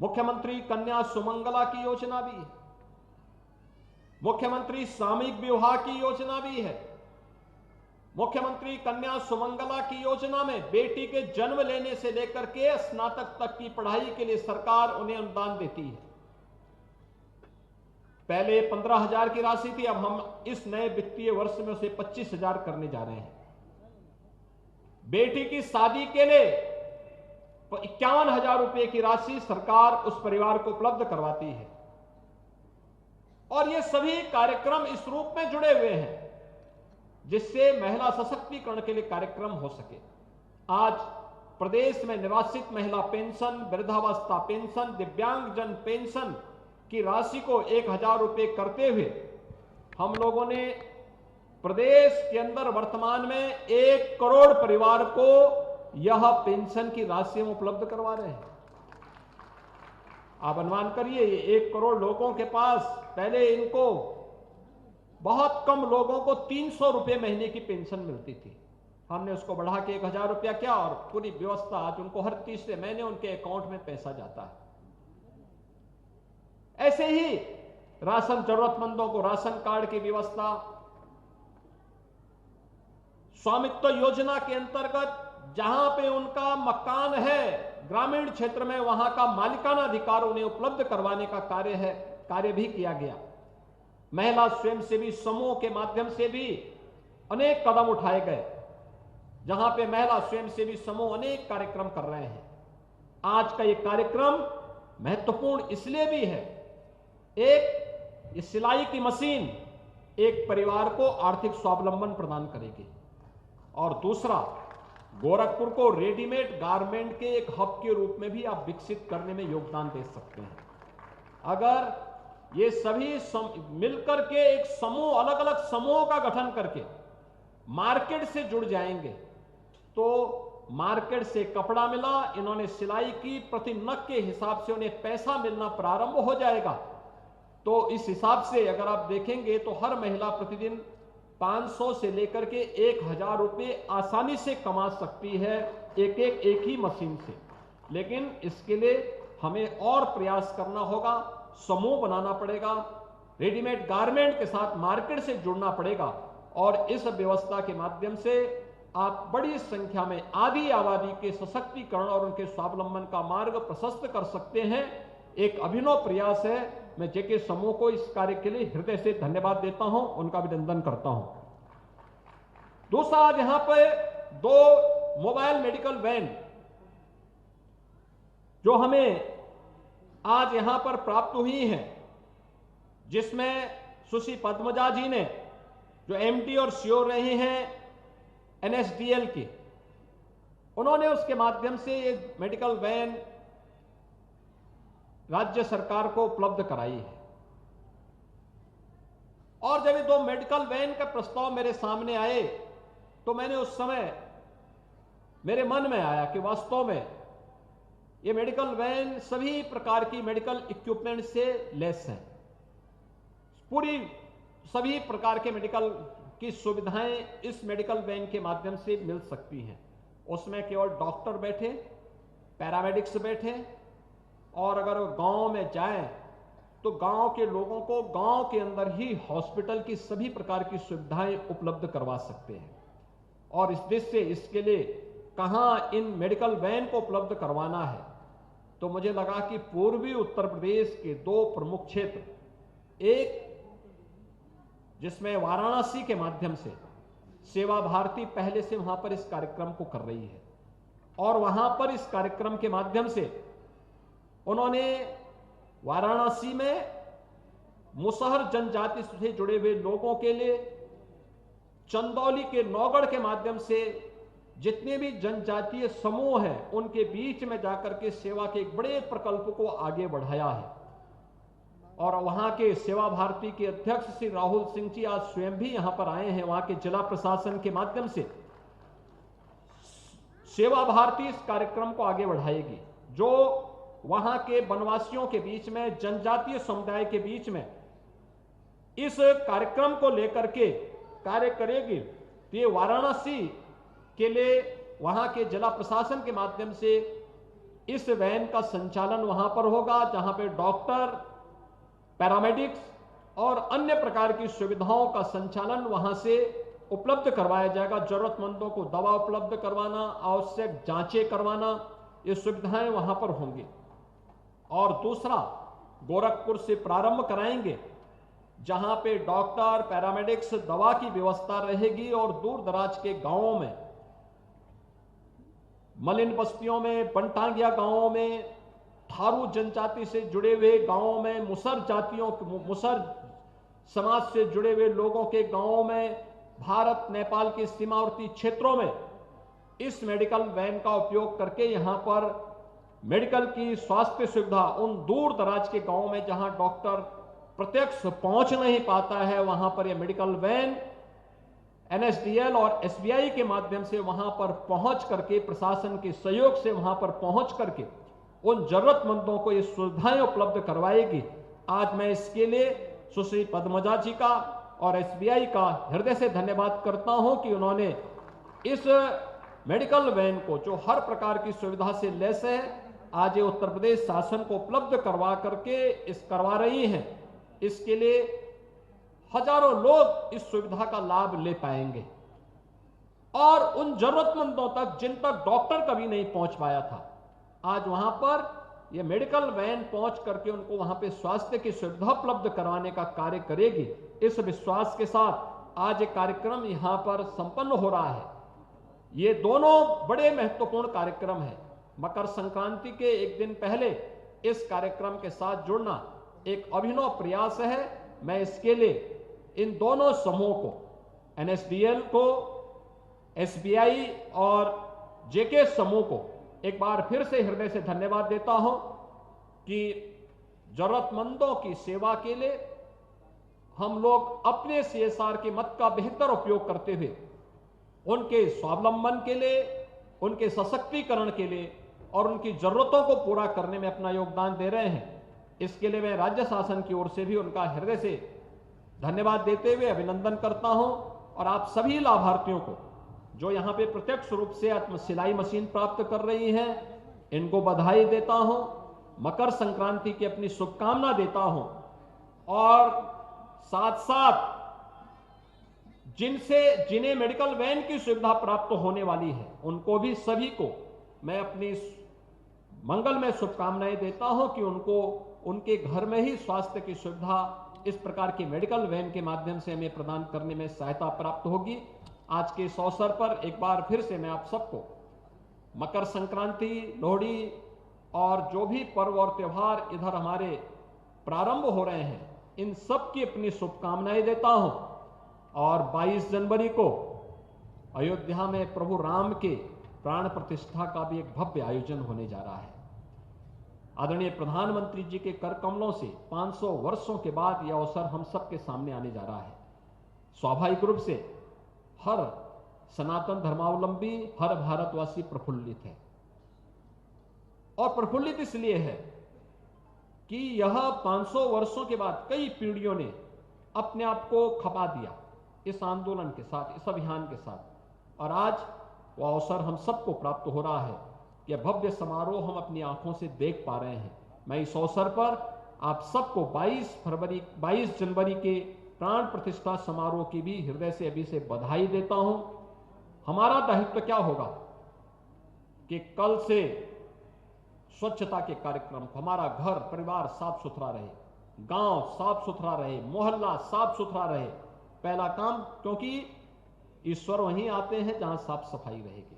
मुख्यमंत्री कन्या सुमंगला की योजना भी है, मुख्यमंत्री सामूहिक विवाह की योजना भी है। मुख्यमंत्री कन्या सुमंगला की योजना में बेटी के जन्म लेने से लेकर के स्नातक तक की पढ़ाई के लिए सरकार उन्हें अनुदान देती है। पहले 15,000 की राशि थी, अब हम इस नए वित्तीय वर्ष में उसे 25,000 करने जा रहे हैं। बेटी की शादी के लिए 51,000 रुपए की राशि सरकार उस परिवार को उपलब्ध करवाती है। और ये सभी कार्यक्रम इस रूप में जुड़े हुए हैं जिससे महिला सशक्तिकरण के लिए कार्यक्रम हो सके। आज प्रदेश में निवासित महिला पेंशन, वृद्धावस्था पेंशन, दिव्यांगजन पेंशन की राशि को 1,000 रुपए करते हुए हम लोगों ने प्रदेश के अंदर वर्तमान में 1 करोड़ परिवार को यह पेंशन की राशि हम उपलब्ध करवा रहे हैं। आप अनुमान करिए, ये 1 करोड़ लोगों के पास, पहले इनको बहुत कम लोगों को 300 रुपए महीने की पेंशन मिलती थी, हमने उसको बढ़ा के 1,000 रुपया किया और पूरी व्यवस्था आज उनको हर तीसरे महीने उनके अकाउंट में पैसा जाता है। ऐसे ही राशन, जरूरतमंदों को राशन कार्ड की व्यवस्था, स्वामित्व योजना के अंतर्गत जहां पे उनका मकान है ग्रामीण क्षेत्र में, वहां का मालिकाना अधिकार उन्हें उपलब्ध करवाने का कार्य भी किया गया। महिला स्वयंसेवी समूह के माध्यम से भी अनेक कदम उठाए गए, जहां पे महिला स्वयंसेवी समूह अनेक कार्यक्रम कर रहे हैं। आज का ये कार्यक्रम महत्वपूर्ण इसलिए भी है, एक, ये सिलाई की मशीन एक परिवार को आर्थिक स्वावलंबन प्रदान करेगी, और दूसरा, गोरखपुर को रेडीमेड गारमेंट के एक हब के रूप में भी आप विकसित करने में योगदान दे सकते हैं। अगर ये सभी मिलकर के एक समूह, अलग अलग समूहों का गठन करके मार्केट से जुड़ जाएंगे, तो मार्केट से कपड़ा मिला, इन्होंने सिलाई की, प्रति नग के हिसाब से उन्हें पैसा मिलना प्रारंभ हो जाएगा। तो इस हिसाब से अगर आप देखेंगे तो हर महिला प्रतिदिन 500 से लेकर के 1,000 रुपए आसानी से कमा सकती है एक ही मशीन से। लेकिन इसके लिए हमें और प्रयास करना होगा, समूह बनाना पड़ेगा, रेडीमेड गारमेंट के साथ मार्केट से जुड़ना पड़ेगा, और इस व्यवस्था के माध्यम से आप बड़ी संख्या में आधी आबादी के सशक्तिकरण और उनके स्वावलंबन का मार्ग प्रशस्त कर सकते हैं। एक अभिनव प्रयास है। मैं जेके समूह को इस कार्य के लिए हृदय से धन्यवाद देता हूं, उनका अभिनंदन करता हूं। दूसरा, आज यहां पर 2 मोबाइल मेडिकल वैन जो हमें आज यहां पर प्राप्त हुई हैं, जिसमें सुश्री पद्मजा जी ने, जो एमडी और सीओ रही हैं एनएसडीएल की, उन्होंने उसके माध्यम से ये मेडिकल वैन राज्य सरकार को उपलब्ध कराई है। और जब ये 2 मेडिकल वैन का प्रस्ताव मेरे सामने आए तो मैंने उस समय मेरे मन में आया कि वास्तव में ये मेडिकल वैन सभी प्रकार की मेडिकल इक्विपमेंट से लैस है। पूरी सभी प्रकार के मेडिकल की सुविधाएं इस मेडिकल वैन के माध्यम से मिल सकती हैं। उसमें केवल डॉक्टर बैठे, पैरामेडिक्स बैठे, और अगर गांव में जाएं तो गांव के लोगों को गांव के अंदर ही हॉस्पिटल की सभी प्रकार की सुविधाएं उपलब्ध करवा सकते हैं। और इस दृष्टि से इसके लिए कहां इन मेडिकल वैन को उपलब्ध करवाना है, तो मुझे लगा कि पूर्वी उत्तर प्रदेश के 2 प्रमुख क्षेत्र, एक जिसमें वाराणसी के माध्यम से सेवा भारती पहले से वहां पर इस कार्यक्रम को कर रही है, और वहां पर इस कार्यक्रम के माध्यम से उन्होंने वाराणसी में मुसहर जनजाति से जुड़े हुए लोगों के लिए चंदौली के नौगढ़ के माध्यम से जितने भी जनजातीय समूह हैं उनके बीच में जाकर के सेवा के एक बड़े प्रकल्प को आगे बढ़ाया है। और वहां के सेवा भारती के अध्यक्ष श्री राहुल सिंह जी आज स्वयं भी यहां पर आए हैं। वहां के जिला प्रशासन के माध्यम से सेवा भारती इस कार्यक्रम को आगे बढ़ाएगी, जो वहां के वनवासियों के बीच में, जनजातीय समुदाय के बीच में इस कार्यक्रम को लेकर के कार्य करेगी। तो ये वाराणसी के लिए वहां के जिला प्रशासन के माध्यम से इस वैन का संचालन वहां पर होगा, जहां पे डॉक्टर, पैरामेडिक्स और अन्य प्रकार की सुविधाओं का संचालन वहां से उपलब्ध करवाया जाएगा। जरूरतमंदों को दवा उपलब्ध करवाना, आवश्यक जांचें करवाना, ये सुविधाएं वहां पर होंगी। और दूसरा, गोरखपुर से प्रारंभ कराएंगे, जहां पे डॉक्टर, पैरामेडिक्स, दवा की व्यवस्था रहेगी। और दूर दराज के गांवों में, मलिन बस्तियों में, बनटांगिया गांवों में, थारू जनजाति से जुड़े हुए गांवों में, मुसर समाज से जुड़े हुए लोगों के गांवों में, भारत नेपाल के सीमावर्ती क्षेत्रों में इस मेडिकल वैन का उपयोग करके यहां पर मेडिकल की स्वास्थ्य सुविधा उन दूर दराज के गांवों में जहां डॉक्टर प्रत्यक्ष पहुंच नहीं पाता है, वहां पर यह मेडिकल वैन NSDL और SBI के माध्यम से वहां पर पहुंच करके, प्रशासन के सहयोग से वहां पर पहुंच करके उन जरूरतमंदों को ये सुविधाएं उपलब्ध करवाएगी। आज मैं इसके लिए सुश्री पद्मजा जी का और SBI का हृदय से धन्यवाद करता हूं कि उन्होंने इस मेडिकल वैन को, जो हर प्रकार की सुविधा से लैस है, आज ये उत्तर प्रदेश शासन को उपलब्ध करवा रही हैं। इसके लिए हजारों लोग इस सुविधा का लाभ ले पाएंगे और उन जरूरतमंदों तक जिन तक डॉक्टर कभी नहीं पहुंच पाया था, आज वहां पर यह मेडिकल वैन पहुंच करके उनको वहां पे स्वास्थ्य की सुविधा उपलब्ध करवाने का कार्य करेगी। इस विश्वास के साथ आज ये कार्यक्रम यहां पर संपन्न हो रहा है। ये दोनों बड़े महत्वपूर्ण कार्यक्रम हैं। मकर संक्रांति के एक दिन पहले इस कार्यक्रम के साथ जुड़ना एक अभिनव प्रयास है। मैं इसके लिए इन दोनों समूह को, NSDL को, SBI और JK समूह को एक बार फिर से हृदय से धन्यवाद देता हूं कि जरूरतमंदों की सेवा के लिए हम लोग अपने CSR के मत का बेहतर उपयोग करते हुए उनके स्वावलंबन के लिए, उनके सशक्तिकरण के लिए और उनकी जरूरतों को पूरा करने में अपना योगदान दे रहे हैं। इसके लिए मैं राज्य शासन की ओर से भी उनका हृदय से धन्यवाद देते हुए अभिनंदन करता हूं। और आप सभी लाभार्थियों को जो यहां पे प्रत्यक्ष रूप से आत्म सिलाई मशीन प्राप्त कर रही हैं, इनको बधाई देता हूं, मकर संक्रांति की अपनी शुभकामना देता हूं। और साथ साथ जिन्हें मेडिकल वैन की सुविधा प्राप्त होने वाली है, उनको भी सभी को मैं अपनी मंगलमय शुभकामनाएं देता हूं कि उनको उनके घर में ही स्वास्थ्य की सुविधा इस प्रकार की मेडिकल वैन के माध्यम से हमें प्रदान करने में सहायता प्राप्त होगी। आज के इस अवसर पर एक बार फिर से मैं आप सबको मकर संक्रांति, लोहड़ी और जो भी पर्व और त्योहार इधर हमारे प्रारंभ हो रहे हैं, इन सब की अपनी शुभकामनाएं देता हूं। और 22 जनवरी को अयोध्या में प्रभु राम के प्राण प्रतिष्ठा का भी एक भव्य आयोजन होने जा रहा है। आदरणीय प्रधानमंत्री जी के कर कमलों से 500 वर्षों के बाद यह अवसर हम सबके सामने आने जा रहा है। स्वाभाविक रूप से हर सनातन धर्मावलंबी, हर भारतवासी प्रफुल्लित है। और प्रफुल्लित इसलिए है कि यह 500 वर्षों के बाद कई पीढ़ियों ने अपने आप को खपा दिया इस आंदोलन के साथ, इस अभियान के साथ। और आज वह अवसर हम सबको प्राप्त हो रहा है। यह भव्य समारोह हम अपनी आंखों से देख पा रहे हैं। मैं इस अवसर पर आप सबको 22 जनवरी के प्राण प्रतिष्ठा समारोह की भी हृदय से अभी से बधाई देता हूं। हमारा दायित्व क्या होगा कि कल से स्वच्छता के कार्यक्रम, हमारा घर परिवार साफ सुथरा रहे, गांव साफ सुथरा रहे, मोहल्ला साफ सुथरा रहे। पहला काम, क्योंकि ईश्वर वहीं आते हैं जहां साफ सफाई रहेगी।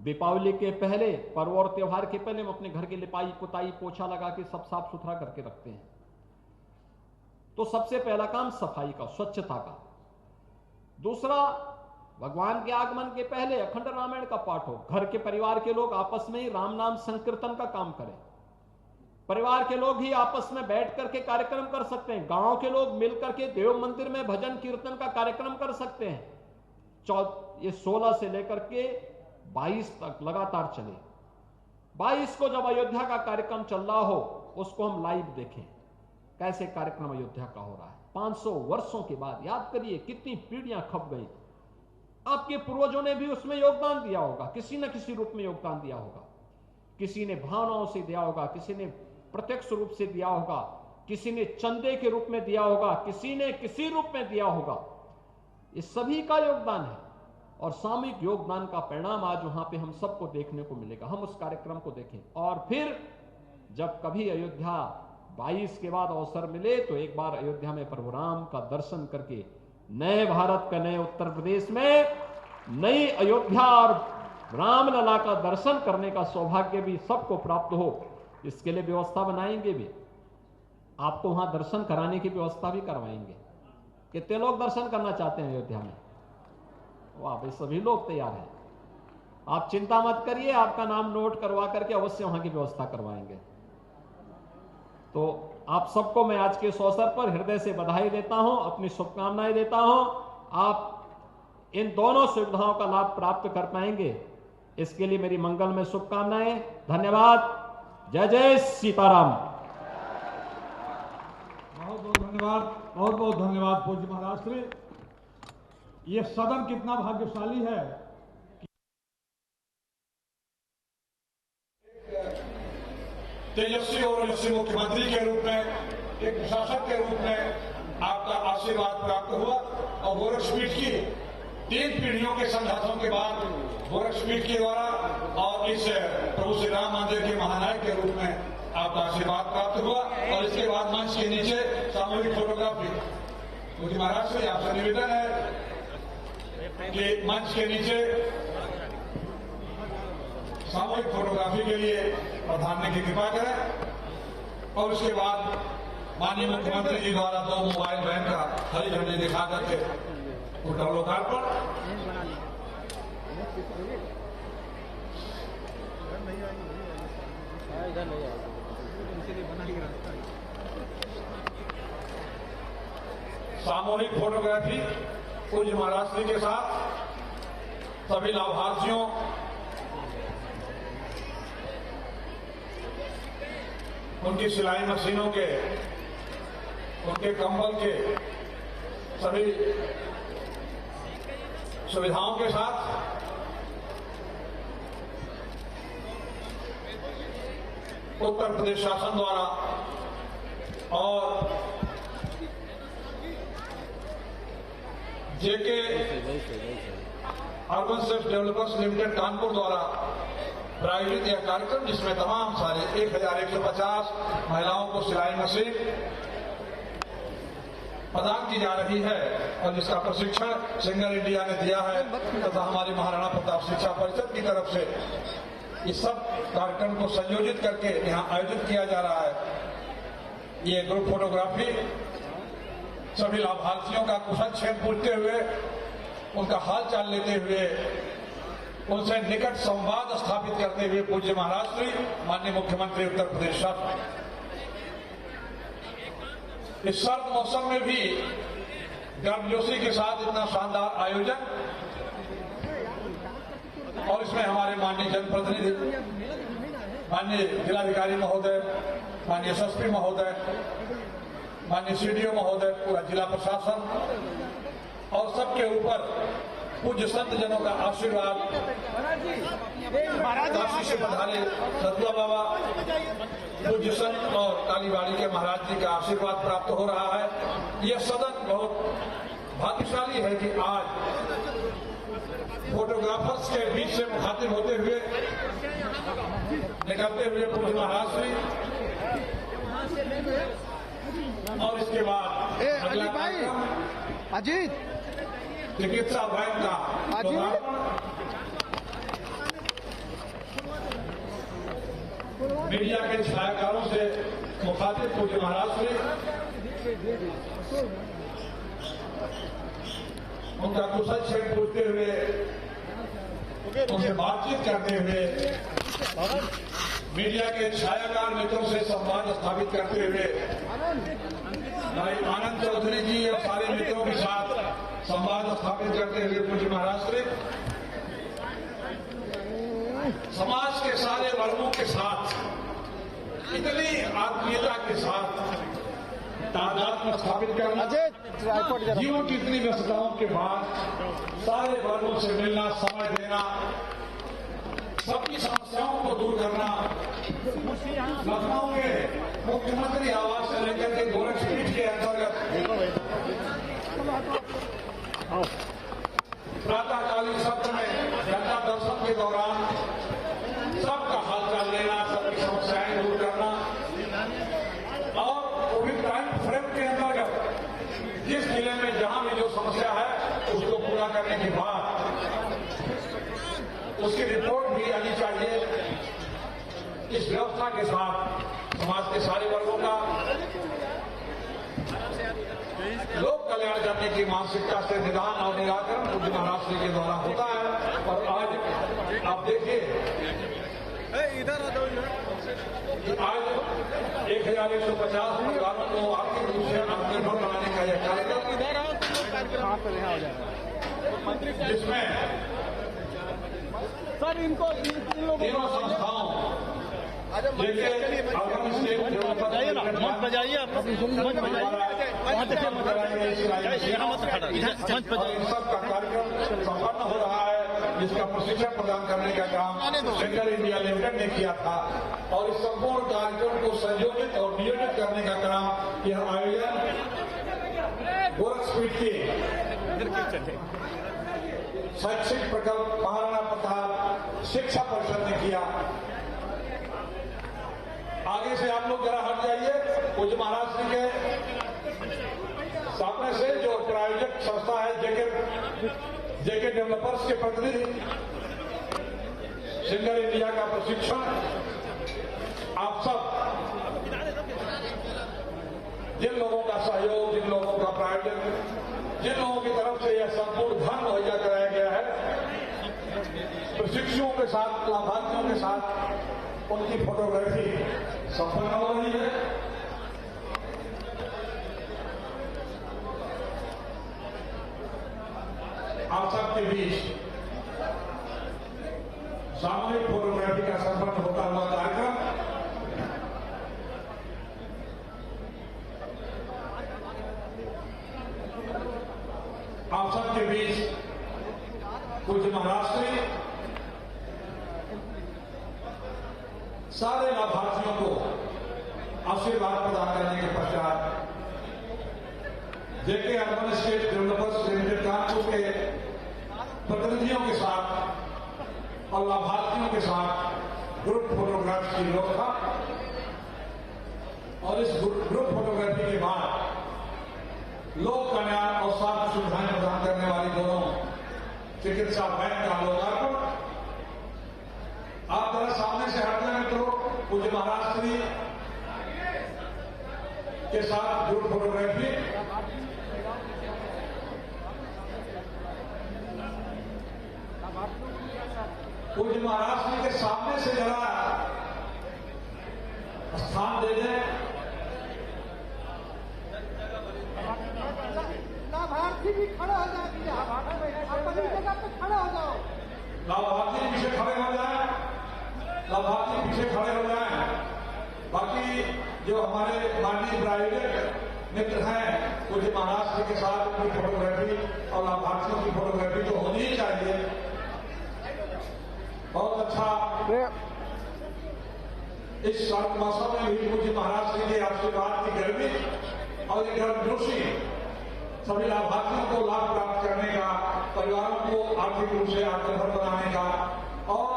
दीपावली के पहले, पर्व और त्योहार के पहले हम अपने घर की लिपाई पुताई पोछा लगा के सब साफ सुथरा करके रखते हैं। तो सबसे पहला काम सफाई का, स्वच्छता का। दूसरा, भगवान के आगमन के पहले अखंड रामायण का पाठ हो। घर के परिवार के लोग आपस में ही राम नाम संकीर्तन का काम करें। परिवार के लोग ही आपस में बैठ करके कार्यक्रम कर सकते हैं। गांव के लोग मिलकर के देव मंदिर में भजन कीर्तन का कार्यक्रम कर सकते हैं। ये 16 से लेकर के 22 तक लगातार चले। 22 को जब अयोध्या का कार्यक्रम चल रहा हो, उसको हम लाइव देखें कैसे कार्यक्रम अयोध्या का हो रहा है। 500 वर्षों के बाद, याद करिए कितनी पीढ़ियां खप गई। आपके पूर्वजों ने भी उसमें योगदान दिया होगा, किसी न किसी रूप में योगदान दिया होगा। किसी ने भावनाओं से दिया होगा, किसी ने प्रत्यक्ष रूप से दिया होगा, किसी ने चंदे के रूप में दिया होगा, किसी ने किसी रूप में दिया होगा। ये सभी का योगदान है और सामूहिक योगदान का परिणाम आज वहां पे हम सबको देखने को मिलेगा। हम उस कार्यक्रम को देखें और फिर जब कभी अयोध्या 22 के बाद अवसर मिले तो एक बार अयोध्या में प्रभु राम का दर्शन करके नए भारत का, नए उत्तर प्रदेश में नई अयोध्या और रामलला का दर्शन करने का सौभाग्य भी सबको प्राप्त हो, इसके लिए व्यवस्था बनाएंगे भी। आपको वहां दर्शन कराने की व्यवस्था भी करवाएंगे। कितने लोग दर्शन करना चाहते हैं अयोध्या में? वाह भाई, सभी लोग तैयार हैं। आप चिंता मत करिए, आपका नाम नोट करवा करके अवश्य वहां की व्यवस्था करवाएंगे। तो आप सबको मैं आज के इस अवसर पर हृदय से बधाई देता हूं, अपनी शुभकामनाएं देता हूं। आप इन दोनों सुविधाओं का लाभ प्राप्त कर पाएंगे, इसके लिए मेरी मंगल में शुभकामनाएं। धन्यवाद। जय जय सीताराम। बहुत बहुत धन्यवाद, बहुत बहुत धन्यवाद पूज्य महाराज श्री। ये सदन कितना भाग्यशाली है। तेजस्वी और यशस्वी मुख्यमंत्री के रूप में, एक प्रशासक के रूप में आपका आशीर्वाद प्राप्त हुआ और गोरक्षपीठ की 3 पीढ़ियों के संघर्षों के बाद गोरक्षपीठ के द्वारा और इस प्रभु श्री राम मंदिर के महानायक के रूप में आपका आशीर्वाद प्राप्त हुआ। और इसके बाद मंच के नीचे सामूहिक फोटोग्राफी। मुझे महाराज से आपसे निवेदन है कि मंच के नीचे सामूहिक फोटोग्राफी के लिए प्रधान की कृपा करें। और उसके बाद माननीय मुख्यमंत्री जी द्वारा 2 मोबाइल वैन का हरी झंडी दिखा करके उनका लोकार्पण। सामूहिक फोटोग्राफी पूज्य महाराज श्री के साथ सभी लाभार्थियों, उनकी सिलाई मशीनों के, उनके कंबल के, सभी सुविधाओं के साथ उत्तर प्रदेश शासन द्वारा और JK urban self developers limited Kanpur द्वारा प्रायोजित यह कार्यक्रम, जिसमें तमाम सारे 1150 महिलाओं को सिलाई मशीन प्रदान की जा रही है और जिसका प्रशिक्षण सिंगर इंडिया ने दिया है तथा हमारी महाराणा प्रताप शिक्षा परिषद की तरफ से इस सब कार्यक्रम को संयोजित करके यहाँ आयोजित किया जा रहा है। ये ग्रुप फोटोग्राफी सभी लाभार्थियों का कुशल क्षेम पूछते हुए, उनका हाल चाल लेते हुए, उनसे निकट संवाद स्थापित करते हुए पूज्य महाराज श्री माननीय मुख्यमंत्री उत्तर प्रदेश शासन इस सर्द मौसम में भी गर्मजोशी के साथ इतना शानदार आयोजन, और इसमें हमारे माननीय जनप्रतिनिधि, माननीय जिलाधिकारी महोदय, माननीय एसएसपी महोदय, माननीय सीडीओ महोदय, पूरा जिला प्रशासन और सबके ऊपर पूज्य संत जनों का आशीर्वाद, काशी से पधारे सतुआ बाबा, पूज्य संत और कालीबाड़ी के महाराज जी का आशीर्वाद प्राप्त हो रहा है। यह सदन बहुत भाग्यशाली है कि आज फोटोग्राफर्स के बीच से मुखातिब होते हुए निकलते हुए पूज्य महाराज श्री, और इसके बाद अगला कार्यक्रम अजीत चिकित्सा वैन का लोकार्पण मीडिया के छायाकारों से मुखातिब पूज्य महाराज श्री उनका कुशल क्षेत्र पूछते हुए, उनसे बातचीत करते हुए, मीडिया के छायाकार मित्रों से संवाद स्थापित करते हुए भाई आनंद चौधरी जी और सारे मित्रों के साथ संवाद स्थापित करते हुए पूज्य महाराज श्री समाज के सारे वर्गों के साथ इतनी आत्मीयता के साथ तादाद स्थापित करना, जीवन की इतनी व्यस्तताओं के बाद सारे वर्गों से मिलना, समय देना, सबकी समस्याओं को दूर करना, लखनऊ के मुख्यमंत्री आवास से लेकर के गोरखपीठ के अंतर्गत प्रातःकालीन सत्र में जनता दर्शन के दौरान सबका हालचाल लेना, सबकी समस्याएं दूर करना और कोविड टाइम फ्रेम के अंतर्गत जिस जिले में जहां भी जो समस्या है उसको पूरा करने के बाद उसकी रिपोर्ट भी आनी चाहिए। इस व्यवस्था के साथ समाज के सारे वर्गों का लोक कल्याण करने की मानसिकता से निदान और निराकरण पूज्य महाराज श्री के द्वारा होता है। और आज आप देखिए कि आज 1150 परिवारों को आर्थिक रूप से आत्मनिर्भर बनाने का यह कार्यक्रम, जिसमें सर इनको तीनों संस्थाओं बजाइए ना, मत बजाइए आप, मत बजाइए, इन सब का कार्यक्रम संपन्न हो रहा है, जिसका प्रशिक्षण प्रदान करने का काम सेंट्रल इंडिया लिमिटेड ने किया था। और इस संपूर्ण कार्यक्रम को संयोजित और नियोजित करने का काम यह आयोजन गोरखपीठ के शैक्षिक प्रकल्प महाराणा प्रताप शिक्षा परिषद ने किया। आगे से आप लोग जरा हट जाइए। पूज्य महाराज श्री के सामने से जो प्रायोजक संस्था है जेके डेवलपर्स के प्रतिनिधि, सिंगल इंडिया का प्रशिक्षण, आप सब जिन लोगों का सहयोग, जिन लोगों का प्रायोजन, जिन लोगों की तरफ से यह संपूर्ण धन मुहैया कराया गया है, प्रशिक्षुओं के साथ, लाभार्थियों के साथ उनकी फोटोग्राफी संपन्न हो रही है। आप सबके बीच सामूहिक फोटोग्राफी का संपन्न होता हुआ कार्यक्रम आप सबके बीच पूज्य महाराज श्री सारे लाभार्थियों को आशीर्वाद प्रदान करने के पश्चात JK urban state developers limited Kanpur के प्रतिनिधियों के साथ और लाभार्थियों के साथ ग्रुप फोटोग्राफ्स की व्यवस्था, और इस ग्रुप फोटोग्राफी के बाद लोक कल्याण और स्वास्थ्य सुविधाएं प्रदान करने वाली दोनों चिकित्सा बैंक का लोकार्पण। आप जरा सामने से हट जाए मित्रों। पूज्य महाराज श्री के साथ ग्रुप फोटोग्राफी, पूज्य महाराज श्री के सामने से जरा स्थान दे दें। लाभार्थी भी खड़ा हो जाए, अपनी जगह पे खड़ा हो जाओ। लाभार्थी पीछे खड़े हो जाए, लाभार्थी पीछे खड़े हो जाए। बाकी जो हमारे माननीय प्रायोजक मित्र हैं, पूज्य महाराज जी के साथ उनकी फोटोग्राफी और लाभार्थियों की फोटोग्राफी तो होनी ही चाहिए। बहुत अच्छा, इस सर्द मौसम में भी पूज्य महाराज जी के आशीर्वाद की गर्मी और ये गर्मजोशी सभी लाभार्थियों को लाभ प्राप्त करने का, परिवारों को आर्थिक रूप से आत्मनिर्भर बनाने का और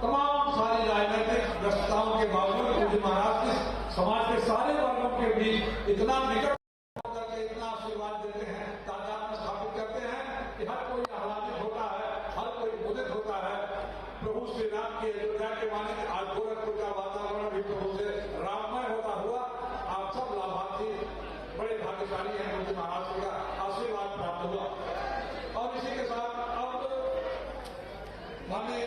तमाम सारी राजनीतिक व्यस्तताओं के बावजूद पूज्य महाराज के समाज के सारे वर्गों के बीच इतना निकट होकर के इतना आशीर्वाद देते हैं, तादाद में स्थापित करते हैं कि हर कोई आह्लादित होता है, हर कोई मुदित होता है। प्रभु श्री राम की अयोध्या के माने आज गोरखपुर का वातावरण भी प्रभु अधिकारी हैं मुझे महाराष्ट्र का आशीर्वाद प्राप्त हुआ। और इसी के साथ अब माननीय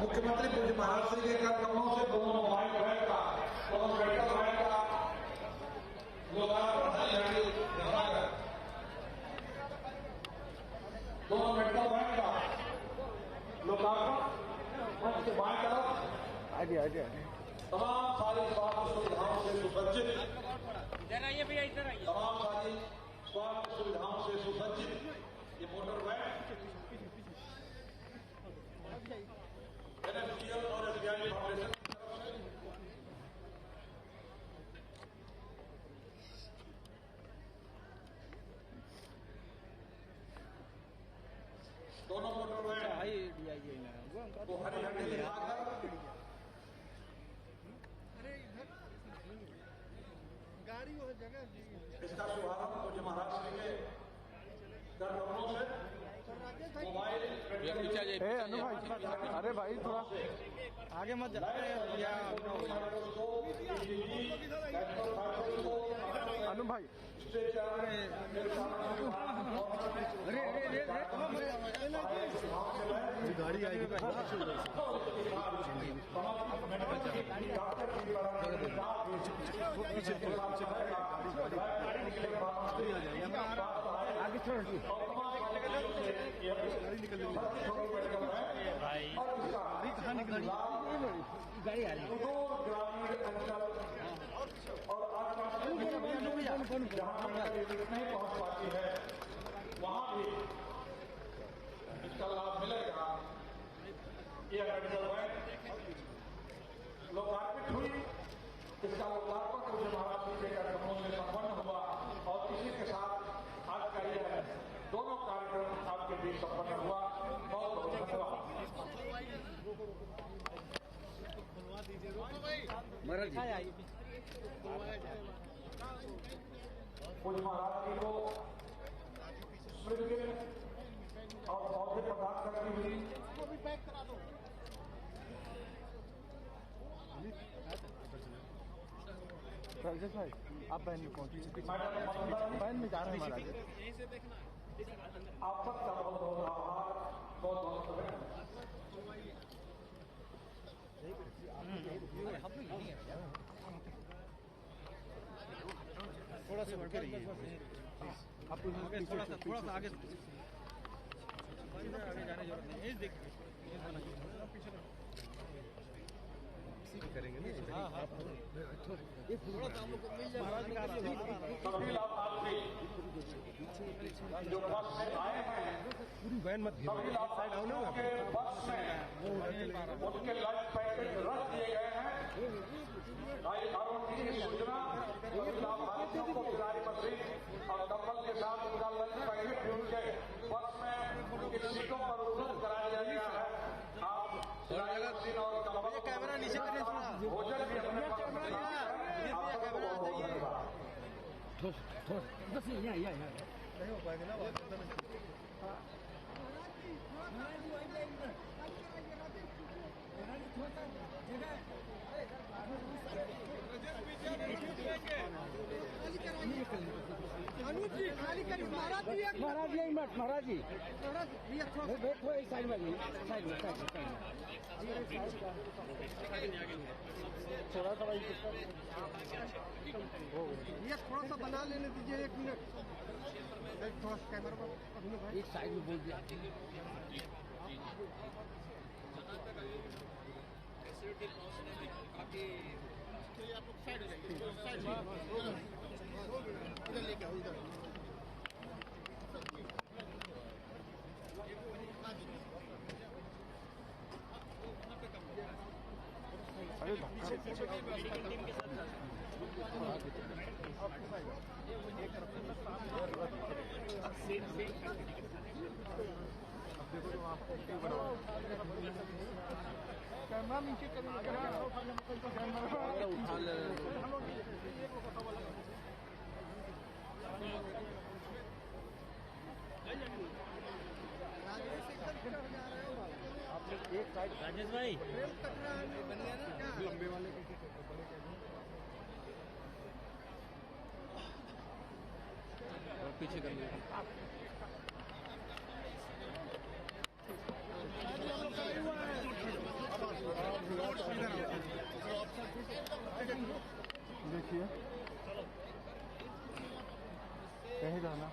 मुख्यमंत्री पूज्य महाराष्ट्र के कर कमलों से दोनों मोबाइल वैन का, दोनों मेडिकल वैन का लोकार्पण दोनों मेडिकल वैन का लोकार्पण से बाएं तरफ तमाम सारी स्वास्थ्य सुविधाओं से सुसज्जित, तमाम सारी स्वास्थ्य सुविधाओं से सुसज्जित ये मोटर वैन NSDL और SBI फाउंडेशन दोनों मोटर वैन को हरी झंडी दिखाकर गाड़ी और जगह इसका शुभारंभ मुझे महाराष्ट्र के कर कमलों से मोबाइल अनु भाई, अरे भाई थोड़ा आगे मत अनु भाई, गाड़ी आएगी आगे छोड़ कहाँ निकल गाड़ी आ रही है ग्रामीण अंचल और आसपास जहाँ नहीं पहुंच पाती है वहां भी इसका लाभ मिलेगा। ये मेडिकल वैन लोकार्पित हुई, इसका लोकार्पण पूज्य महाराष्ट्र के कार्यक्रमों से संपन्न हुआ और इसी के साथ आज का यह दोनों कार्यक्रम आपके बीच संपन्न हुआ। बहुत बहुत धन्यवाद। पूज्य महाराज जी को स्मृति और पौधे प्रदान करती हुई राजेश भाई, आप बहन में पहुंची, बहन में जा रहे हैं महाराज। आप सबका बहुत बहुत आभार, बहुत बहुत शुभकामनाएं। थोड़ा सा बढ़कर आप थोड़ा सा आगे जाने जरूरत नहीं, देखिए करेंगे ना। हाँ थोड़ा सा हम लोग मिल जाए। सभी लाभार्थी जो बस में आए हैं, पूरी वैन मत सभी लाभार्थियों के बस में उनके लंच पैकेट रख दिए गए हैं। आरोग्य की सूचना सभी लाभार्थियों को गुजारी मशीन और कंबल के साथ उनका लंच पैकेट भी उनके बस में उनकी सीटों पर उपलब्ध करा दिया गया है। आप मशीन और कंबल कैमरा नीचे भोजन भी अपने पास बस यहाँ नहीं हो पाएगा ना। अनुज जी खाली करिए, महाराज जी महाराज जी बैठो एक साइड में, थोड़ा ये थोड़ा सा बना लेने दीजिए, 1 मिनट थोड़ा सा कैमरा पर एक साइड में बोल दिया। आप लोग साइड हो जाइए, साइड इधर लेके आओ, इधर देखो तो आपको कैमरा नीचे उठा ले। आप एक साइड राजेश भाई लंबे वाले पीछे कर लिया। देखिए कहीं जाना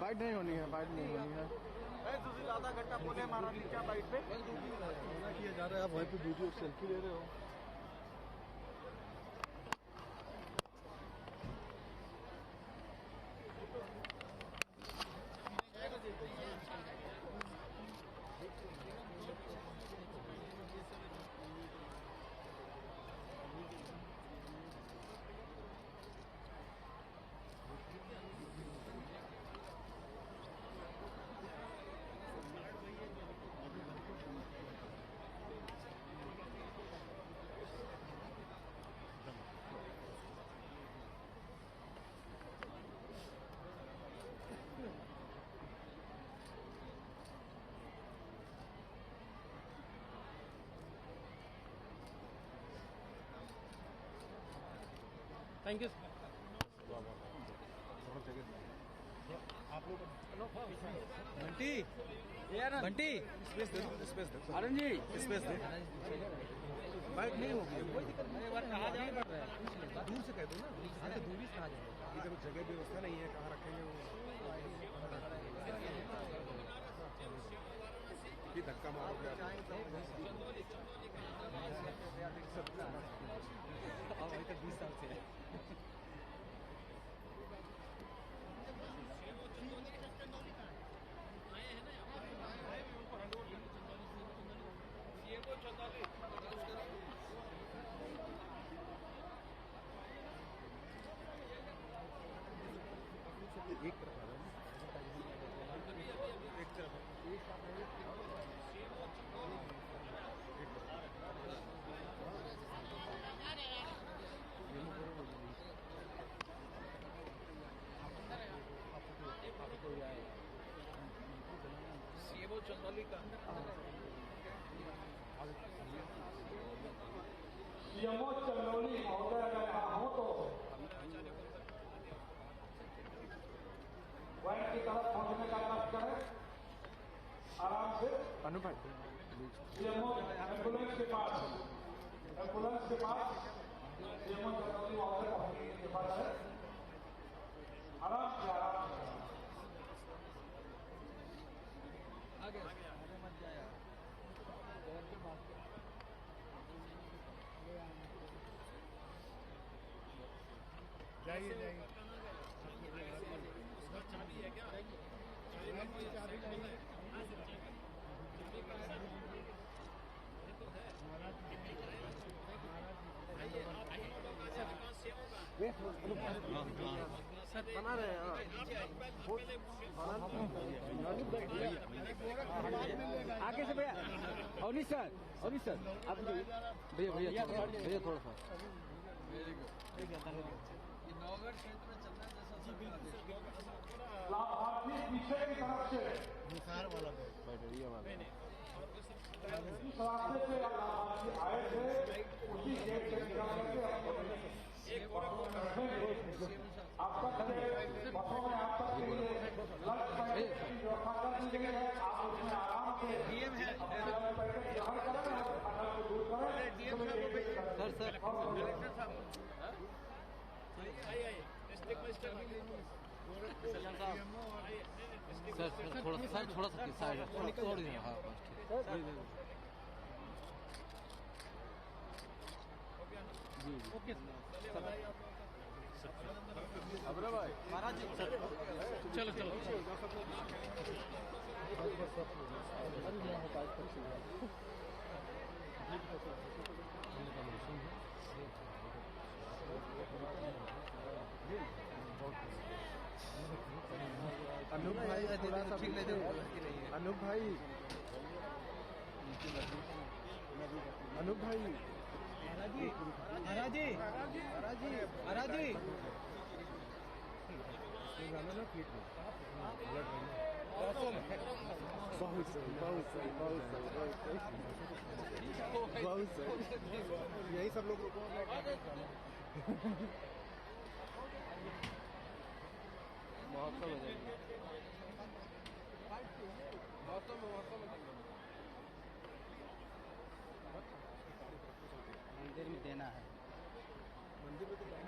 बाइट नहीं होनी है, बाइट नहीं होनी है। दूसरी आधा घंटा बोले हमारा क्या बाइट पे किया जा रहा है। आप वहीं पे वीडियो सेल्फी ले रहे हो। Thank you. Bunty Bunty space दे, स्पेस दे अरुण जी, स्पेस दे। बाइट नहीं होगी, कोई दिक्कत नहीं। कहाँ जाएगा? दूर से कह दो ना। हाँ तो दूरी से कहाँ जाएगा? इधर जगह व्यवस्था नहीं है, कहाँ रखेंगे वो? कि धक्का मारोगे आप? अभी तक 20 साल से है। एक तरफ आ रहा है, एक तरफ सीएमओ चंदौली का सीएमओ चंदौली महोदय अगर यहाँ हो तो पॉइंट की तरफ पहुंचने का प्रयास करें आराम से। अनुभाई सीएमओ एम्बुलेंस के पास सीएमओ चंदौली महोदय के पास है। आराम से आगे मत जाया। जाइए जाइए। चाबी है क्या? सर बना रहे हैं। आगे से भैया अवनीश सर आप भैया थोड़ा सा नौगढ़ क्षेत्र में चलना है जैसा लाभार्थी पीछे की तरफ से निसार वाला बैटरिया वाला जिस रास्ते से लाभार्थी आए थे उसी गेट से निकल करके आप तक बसों में आप तक के लिए लंच पैकेट की व्यवस्था कर दी गई है। आप उसमें आराम से अपना लंच पैकेट ग्रहण करें और खाना को दूर करें। सर थोड़ा सा साइड छोड़ दिया। हाँ बस ठीक। जी ओके अब्रा भाई महाराज जी चलो अनूप भाई थोड़ा सा ठीक नहीं अनूप भाई महाराज जी जाना ना फीट में ब्लड बहुत सही बहुत सही बहुत सही बहुत सही यही सब लोग रुको महोत्सव हो जाएगा मंदिर में देना है मंदिर में तो